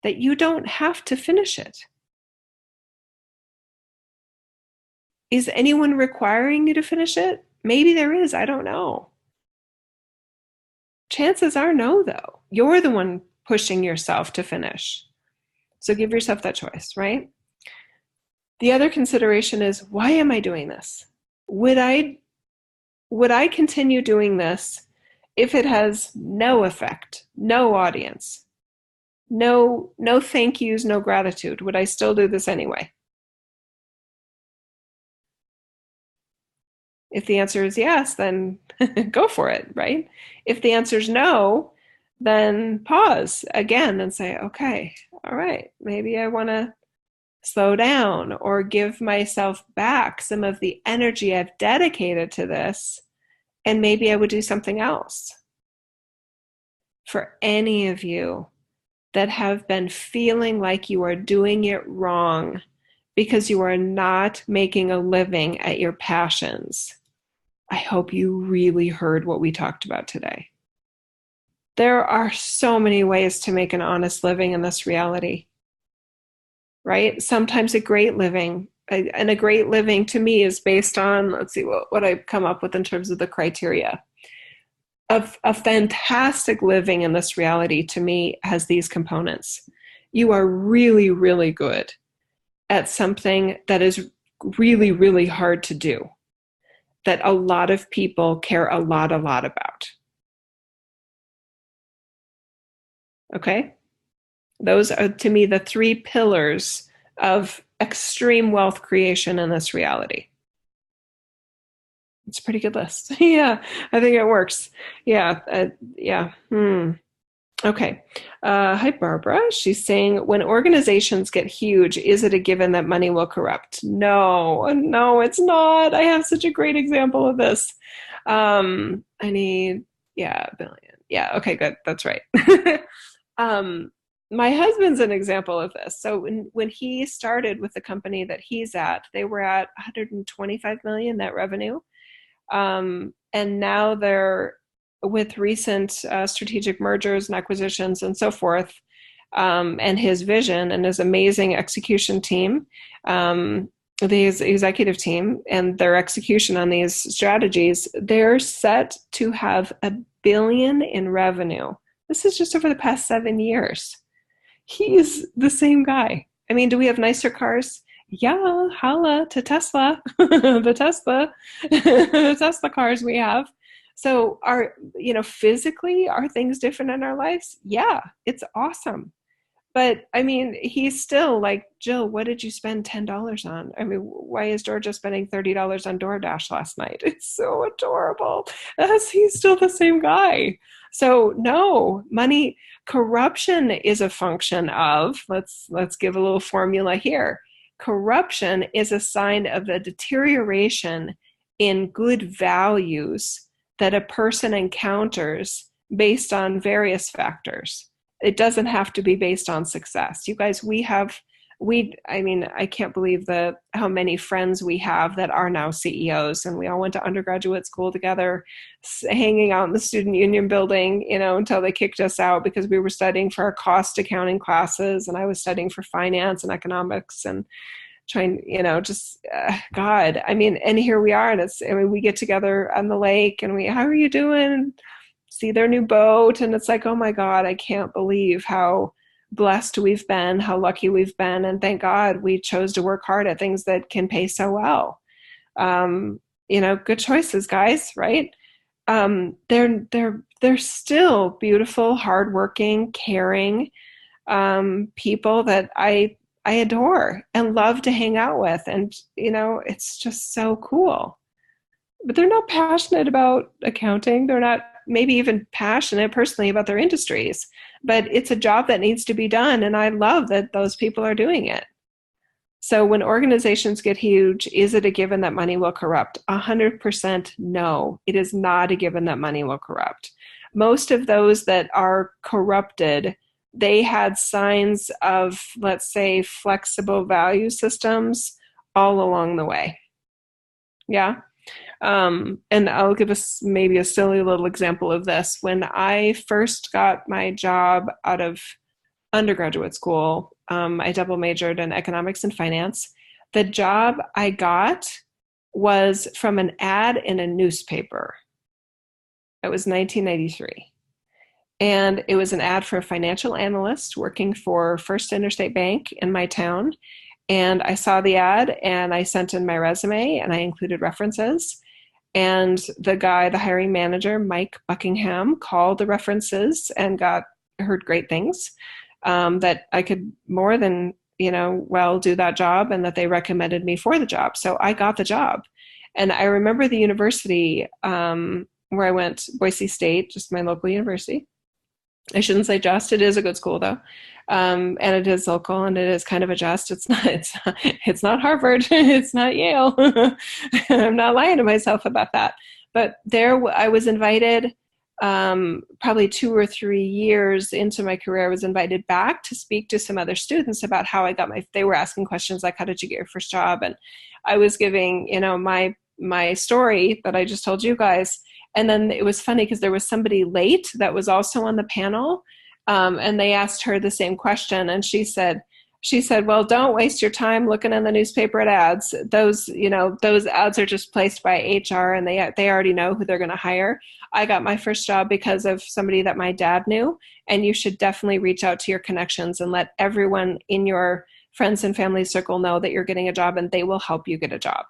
Speaker 1: that you don't have to finish it. Is anyone requiring you to finish it? Maybe there is, I don't know. Chances are no, though. You're the one pushing yourself to finish. So give yourself that choice, right? The other consideration is, why am I doing this? Would I continue doing this if it has no effect, no audience, no thank yous, no gratitude? Would I still do this anyway? If the answer is yes, then go for it, right? If the answer is no, then pause again and say, okay, all right, maybe I want to slow down or give myself back some of the energy I've dedicated to this, and maybe I would do something else. For any of you that have been feeling like you are doing it wrong because you are not making a living at your passions, I hope you really heard what we talked about today. There are so many ways to make an honest living in this reality, right? Sometimes a great living, and a great living to me is based on, let's see what I've come up with in terms of the criteria. A fantastic living in this reality to me has these components. You are really, really good at something that is really, really hard to do, that a lot of people care a lot about. Okay? Those are, to me, the three pillars of extreme wealth creation in this reality. It's a pretty good list. Yeah, I think it works. Yeah. Okay. Hi, Barbara. She's saying, when organizations get huge, is it a given that money will corrupt? No, it's not. I have such a great example of this. I need, $1 billion. Yeah, okay, good. That's right. My husband's an example of this. So when he started with the company that he's at, they were at 125 million net revenue. And now they're, with recent strategic mergers and acquisitions and so forth, and his vision and his amazing execution team, the executive team and their execution on these strategies, they're set to have $1 billion in revenue. This is just over the past 7 years. He's the same guy. I mean, do we have nicer cars? Yeah, holla to Tesla, the Tesla cars we have. So physically, are things different in our lives? Yeah, it's awesome. But I mean, he's still like, Jill, what did you spend $10 on? I mean, why is Georgia spending $30 on DoorDash last night? It's so adorable. He's still the same guy. So no, money corruption is a function of, let's give a little formula here. Corruption is a sign of the deterioration in good values that a person encounters based on various factors. It doesn't have to be based on success. You guys, I can't believe how many friends we have that are now CEOs, and we all went to undergraduate school together, hanging out in the student union building, until they kicked us out because we were studying for our cost accounting classes, and I was studying for finance and economics and trying, God, and here we are, and we get together on the lake and how are you doing? See their new boat, and it's like, oh my God, I can't believe how blessed we've been, how lucky we've been, and thank God we chose to work hard at things that can pay so well. Good choices, guys, right? They're still beautiful, hardworking, caring people that I adore and love to hang out with, and it's just so cool. But they're not passionate about accounting. They're not maybe even passionate personally about their industries, but it's a job that needs to be done. And I love that those people are doing it. So when organizations get huge, is it a given that money will corrupt? 100% no. It is not a given that money will corrupt. Most of those that are corrupted, they had signs of, let's say, flexible value systems all along the way. Yeah. And I'll give us maybe a silly little example of this. When I first got my job out of undergraduate school, I double majored in economics and finance. The job I got was from an ad in a newspaper. It was 1993. And it was an ad for a financial analyst working for First Interstate Bank in my town. And I saw the ad and I sent in my resume and I included references. And the guy, the hiring manager, Mike Buckingham, called the references and heard great things, that I could more than, well do that job, and that they recommended me for the job. So I got the job. And I remember the university where I went, Boise State, just my local university. I shouldn't say just, it is a good school though. And it is local and it is kind of a just. It's not Harvard. It's not Yale. I'm not lying to myself about that. But there I was invited, probably 2 or 3 years into my career, I was invited back to speak to some other students about how I got they were asking questions like, how did you get your first job? And I was giving, my story that I just told you guys. And then it was funny because there was somebody late that was also on the panel. And they asked her the same question. And she said, well, don't waste your time looking in the newspaper at ads. Those ads are just placed by HR and they already know who they're going to hire. I got my first job because of somebody that my dad knew. And you should definitely reach out to your connections and let everyone in your friends and family circle know that you're getting a job, and they will help you get a job.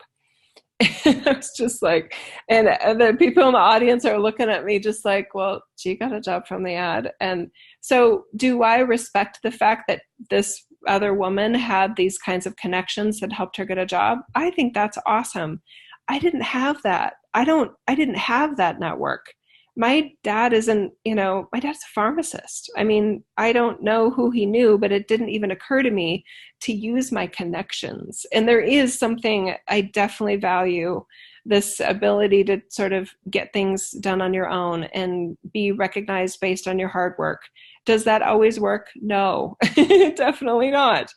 Speaker 1: I was just like, and the people in the audience are looking at me just like, well, she got a job from the ad. And so do I respect the fact that this other woman had these kinds of connections that helped her get a job? I think that's awesome. I didn't have that. I didn't have that network. My dad isn't, my dad's a pharmacist. I mean, I don't know who he knew, but it didn't even occur to me to use my connections. And there is something I definitely value, this ability to sort of get things done on your own and be recognized based on your hard work. Does that always work? No, definitely not.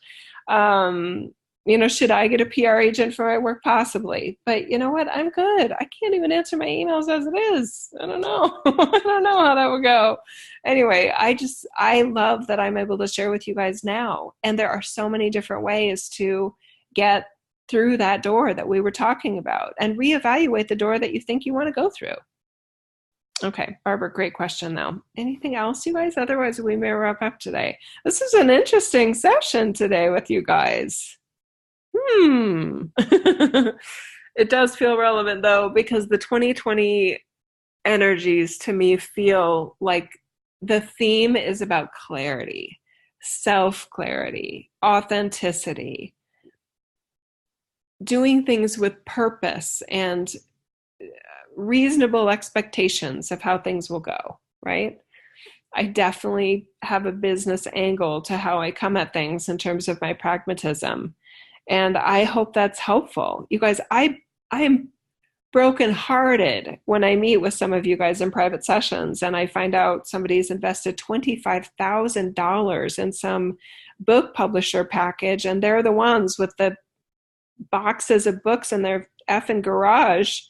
Speaker 1: Should I get a PR agent for my work? Possibly. But you know what? I'm good. I can't even answer my emails as it is. I don't know. I don't know how that would go. Anyway, I love that I'm able to share with you guys now. And there are so many different ways to get through that door that we were talking about and reevaluate the door that you think you want to go through. Okay, Barbara, great question though. Anything else, you guys? Otherwise, we may wrap up today. This is an interesting session today with you guys. It does feel relevant though, because the 2020 energies to me feel like the theme is about clarity, self-clarity, authenticity, doing things with purpose and reasonable expectations of how things will go, right? I definitely have a business angle to how I come at things in terms of my pragmatism. And I hope that's helpful. You guys, I am brokenhearted when I meet with some of you guys in private sessions and I find out somebody's invested $25,000 in some book publisher package, and they're the ones with the boxes of books in their effing garage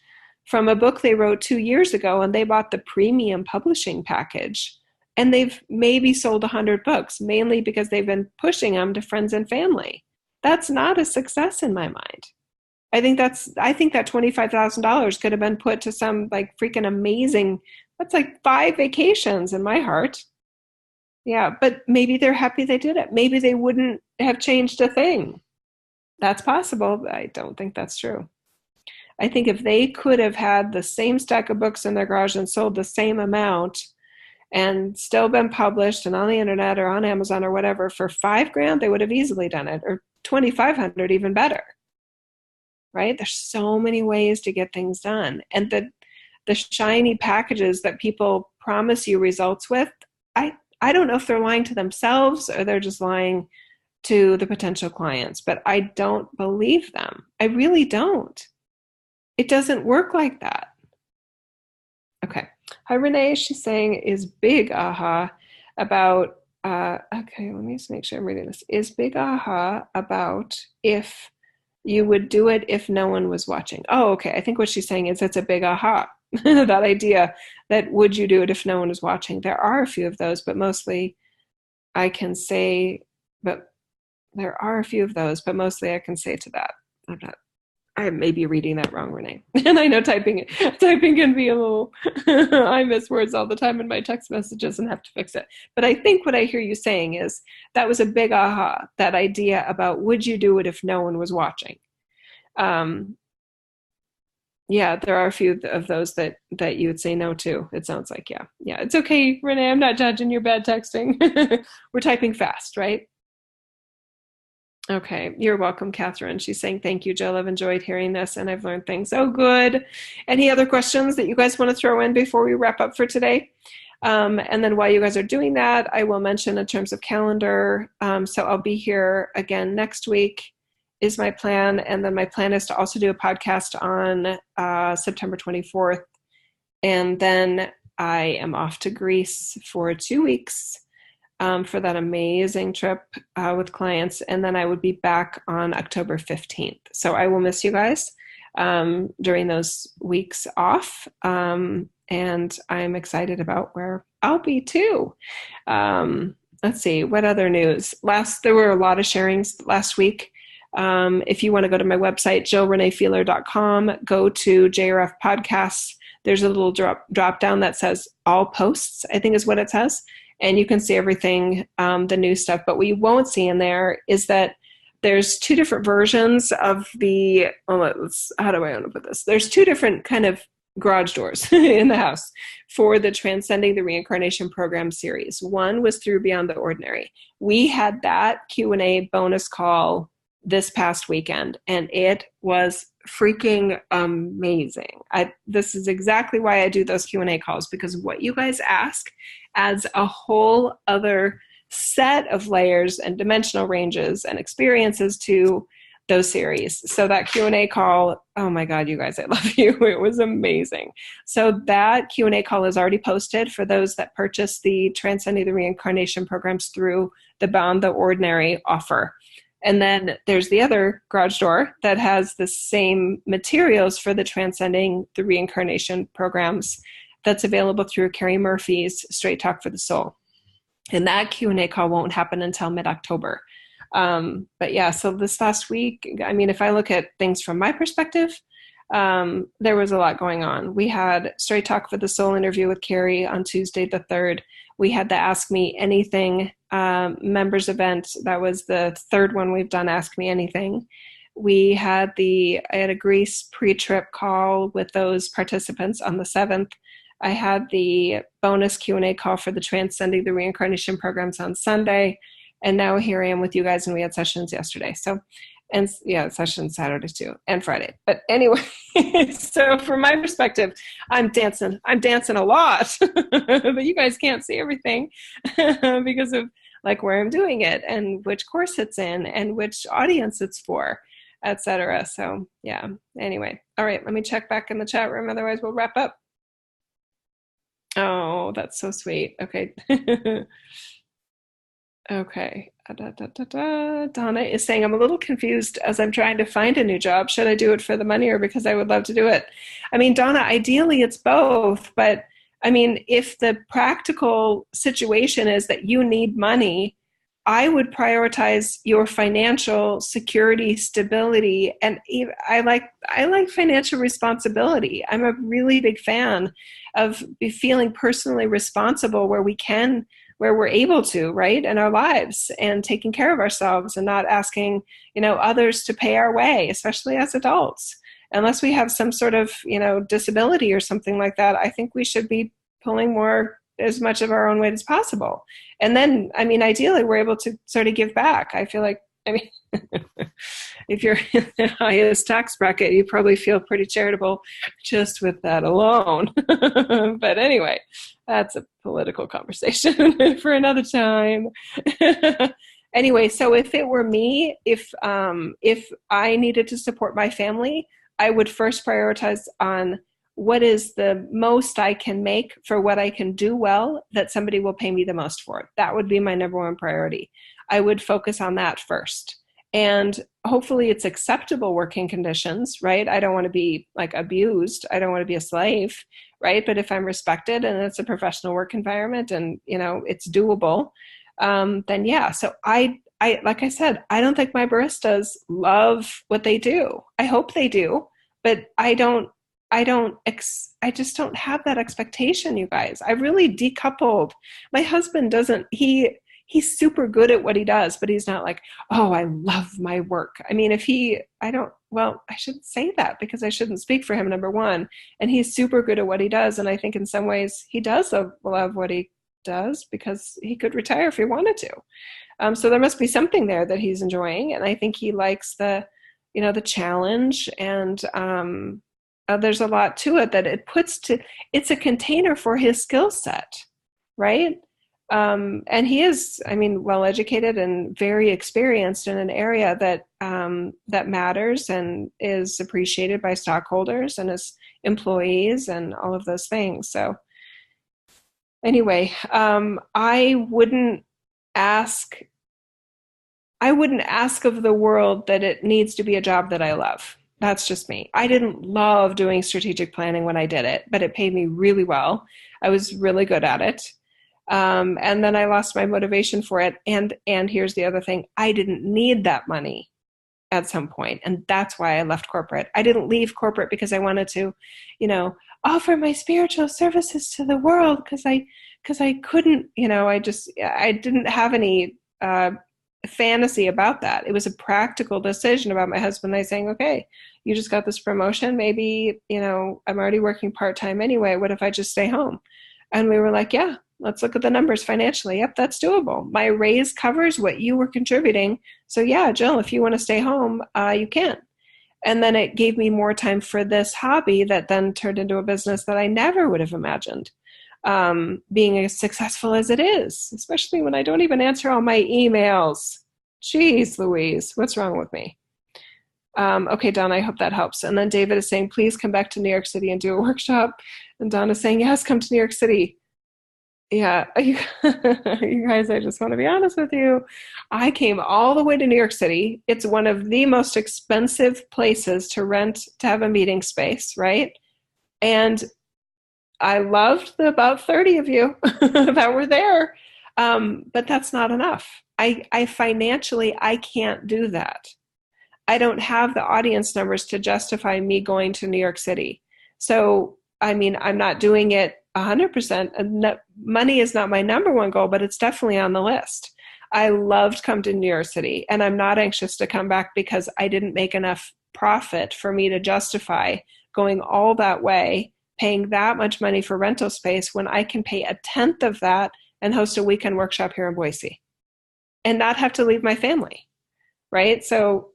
Speaker 1: from a book they wrote 2 years ago, and they bought the premium publishing package. And they've maybe sold 100 books, mainly because they've been pushing them to friends and family. That's not a success in my mind. I think that $25,000 could have been put to some like freaking amazing, that's like 5 vacations in my heart. Yeah, but maybe they're happy they did it. Maybe they wouldn't have changed a thing. That's possible, but I don't think that's true. I think if they could have had the same stack of books in their garage and sold the same amount and still been published and on the internet or on Amazon or whatever for $5,000, they would have easily done it, or $2,500, even better, right? There's so many ways to get things done. And the shiny packages that people promise you results with, I don't know if they're lying to themselves or they're just lying to the potential clients, but I don't believe them. I really don't. It doesn't work like that. Okay. Hi, Renee. She's saying, is big aha about, okay, let me just make sure I'm reading this. Is big aha about if you would do it if no one was watching? Oh, okay. I think what she's saying is it's a big aha. That idea that would you do it if no one was watching? There are a few of those, but mostly I can say, but there are a few of those, but mostly I can say to that. I may be reading that wrong, Renee. And I know typing can be a little, I miss words all the time in my text messages and have to fix it. But I think what I hear you saying is that was a big aha, that idea about would you do it if no one was watching? Yeah, there are a few of those that you would say no to. It sounds like, yeah. It's okay, Renee. I'm not judging your bad texting. We're typing fast, right? Okay, you're welcome, Catherine. She's saying, thank you, Jill. I've enjoyed hearing this and I've learned things. Oh, good. Any other questions that you guys want to throw in before we wrap up for today? And then while you guys are doing that, I will mention in terms of calendar. So I'll be here again next week is my plan. And then my plan is to also do a podcast on September 24th. And then I am off to Greece for 2 weeks for that amazing trip with clients. And then I would be back on October 15th. So I will miss you guys during those weeks off. And I'm excited about where I'll be too. Let's see, what other news? There were a lot of sharings last week. If you want to go to my website, jillreneefeeler.com, go to JRF podcasts. There's a little drop down that says all posts, I think is what it says. And you can see everything, the new stuff. But what you won't see in there is that there's 2 different versions of the, how do I want to put this? There's 2 different kind of garage doors in the house for the Transcending the Reincarnation Program series. One was through Beyond the Ordinary. We had that Q&A bonus call this past weekend, and it was freaking amazing. This is exactly why I do those Q&A calls, because what you guys ask adds a whole other set of layers and dimensional ranges and experiences to those series. So that Q&A call, oh my God, you guys, I love you. It was amazing. So that Q&A call is already posted for those that purchase the Transcending the Reincarnation programs through the Beyond the Ordinary offer. And then there's the other garage door that has the same materials for the Transcending the Reincarnation programs that's available through Carrie Murphy's Straight Talk for the Soul. And that Q&A call won't happen until mid-October. But yeah, so this last week, I mean, if I look at things from my perspective, there was a lot going on. We had Straight Talk for the Soul interview with Carrie on Tuesday the 3rd. We had the Ask Me Anything members event. That was the 3rd one we've done, Ask Me Anything. I had a Greece pre-trip call with those participants on the 7th. I had the bonus Q&A call for the Transcending the Reincarnation programs on Sunday. And now here I am with you guys, and we had sessions yesterday. So, and yeah, sessions Saturday too, and Friday. But anyway, so from my perspective, I'm dancing a lot, but you guys can't see everything because of like where I'm doing it and which course it's in and which audience it's for, etc. So yeah, anyway. All right, let me check back in the chat room. Otherwise we'll wrap up. Oh, that's so sweet. Okay. Okay. Donna is saying, I'm a little confused as I'm trying to find a new job. Should I do it for the money or because I would love to do it? I mean, Donna, ideally it's both, but I mean, if the practical situation is that you need money, I would prioritize your financial security, stability, and I like financial responsibility. I'm a really big fan of feeling personally responsible where we're able to, right, in our lives, and taking care of ourselves and not asking, others to pay our way, especially as adults. Unless we have some sort of, disability or something like that, I think we should be pulling as much of our own weight as possible. And then, I mean, ideally, we're able to sort of give back. I feel like I mean, if you're in the highest tax bracket, you probably feel pretty charitable just with that alone. But anyway, that's a political conversation for another time. Anyway, so if it were me, if I needed to support my family, I would first prioritize on what is the most I can make for what I can do well that somebody will pay me the most for. That would be my number one priority. I would focus on that first. And hopefully it's acceptable working conditions, right? I don't want to be like abused. I don't want to be a slave, right? But if I'm respected and it's a professional work environment and, you know, it's doable, then yeah. So I, like I said, I don't think my baristas love what they do. I hope they do, but I just don't have that expectation, you guys. I really decoupled. My husband doesn't, he's super good at what he does, but he's not like, oh, I love my work. I mean, I shouldn't say that because I shouldn't speak for him, number one. And he's super good at what he does. And I think in some ways he does love what he does because he could retire if he wanted to. So there must be something there that he's enjoying. And I think he likes the challenge, and there's a lot to it that it's a container for his skill set, right? And he is, well educated and very experienced in an area that matters and is appreciated by stockholders and his employees and all of those things. So anyway, I wouldn't ask of the world that it needs to be a job that I love. That's just me. I didn't love doing strategic planning when I did it, but it paid me really well. I was really good at it. And then I lost my motivation for it. And here's the other thing. I didn't need that money at some point. And that's why I left corporate. I didn't leave corporate because I wanted to, offer my spiritual services to the world because I couldn't, I didn't have any fantasy about that. It was a practical decision about my husband and I saying, okay, you just got this promotion. Maybe, I'm already working part-time anyway. What if I just stay home? And we were like, yeah, let's look at the numbers financially. Yep, that's doable. My raise covers what you were contributing. So yeah, Jill, if you want to stay home, you can. And then it gave me more time for this hobby that then turned into a business that I never would have imagined being as successful as it is, especially when I don't even answer all my emails. Jeez Louise, what's wrong with me? Okay, Donna, I hope that helps. And then David is saying, please come back to New York City and do a workshop. And Donna's saying, yes, come to New York City. Yeah, you guys, I just want to be honest with you. I came all the way to New York City. It's one of the most expensive places to rent to have a meeting space, right? And I loved the about 30 of you that were there. But that's not enough. I financially, I can't do that. I don't have the audience numbers to justify me going to New York City. So, I'm not doing it 100%. Money is not my number one goal, but it's definitely on the list. I loved coming to New York City, and I'm not anxious to come back because I didn't make enough profit for me to justify going all that way, paying that much money for rental space when I can pay 1/10 of that and host a weekend workshop here in Boise and not have to leave my family. Right? So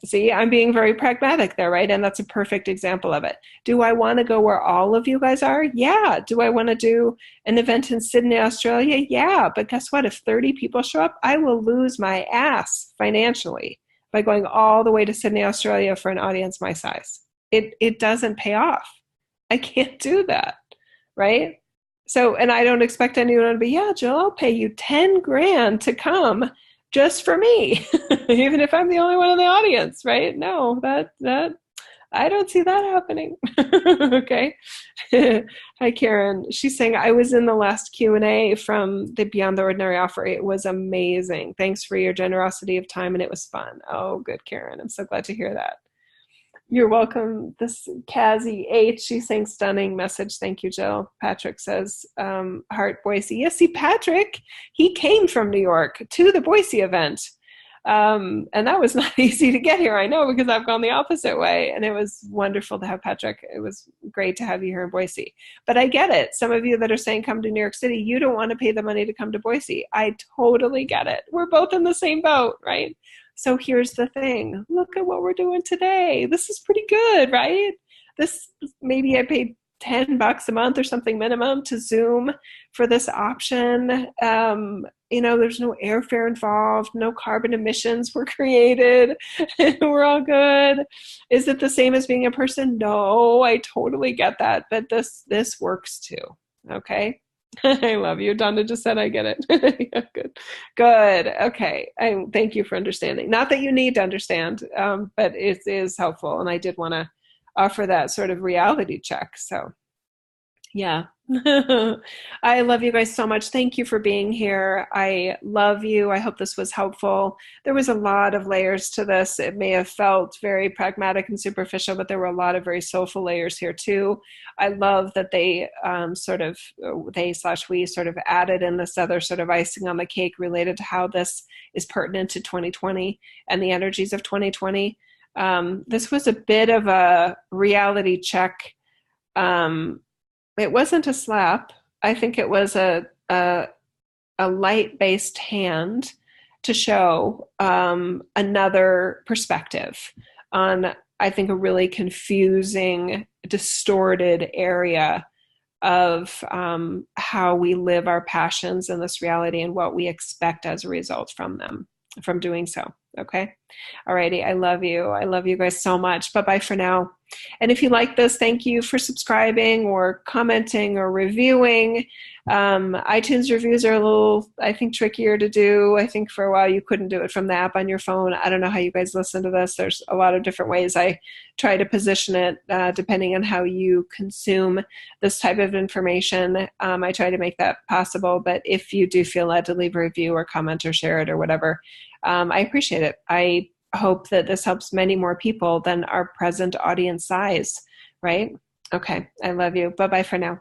Speaker 1: see, I'm being very pragmatic there, right? And that's a perfect example of it. Do I want to go where all of you guys are? Yeah. Do I want to do an event in Sydney, Australia? Yeah. But guess what? If 30 people show up, I will lose my ass financially by going all the way to Sydney, Australia for an audience my size. It doesn't pay off. I can't do that. Right? So, and I don't expect anyone to be, yeah, Jill, I'll pay you 10 grand to come just for me, even if I'm the only one in the audience, right? No, that I don't see that happening. Okay. Hi, Karen. She's saying, I was in the last Q&A from the Beyond the Ordinary offer. It was amazing. Thanks for your generosity of time, and it was fun. Oh, good, Karen. I'm so glad to hear that. You're welcome. This Kazi H, she's saying stunning message. Thank you, Jill. Patrick says, Heart Boise. Yes, see, Patrick, he came from New York to the Boise event. And that was not easy to get here, I know, because I've gone the opposite way. And it was wonderful to have Patrick. It was great to have you here in Boise. But I get it. Some of you that are saying come to New York City, you don't want to pay the money to come to Boise. I totally get it. We're both in the same boat, right? So here's the thing. Look at what we're doing today. This is pretty good, right? This, maybe I paid $10 a month or something minimum to Zoom for this option. There's no airfare involved, no carbon emissions were created. We're all good. Is it the same as being a person? No, I totally get that. But this works too. Okay. I love you. Donna just said, I get it. Yeah, good. Good. Okay. Thank you for understanding. Not that you need to understand, but it is helpful. And I did want to offer that sort of reality check. So yeah. I love you guys so much. Thank you for being here. I love you. I hope this was helpful. There was a lot of layers to this. It may have felt very pragmatic and superficial, but there were a lot of very soulful layers here too. I love that they we sort of added in this other sort of icing on the cake related to how this is pertinent to 2020 and the energies of 2020. This was a bit of a reality check. It wasn't a slap. I think it was a light-based hand to show another perspective on, I think, a really confusing, distorted area of how we live our passions in this reality and what we expect as a result from them, from doing so. Okay. Alrighty. I love you. I love you guys so much. Bye-bye for now. And if you like this, thank you for subscribing or commenting or reviewing. iTunes reviews are a little, I think, trickier to do. I think for a while you couldn't do it from the app on your phone. I don't know how you guys listen to this. There's a lot of different ways I try to position it depending on how you consume this type of information. I try to make that possible. But if you do feel led to leave a review or comment or share it or whatever, I appreciate it. I hope that this helps many more people than our present audience size, right? Okay. I love you. Bye-bye for now.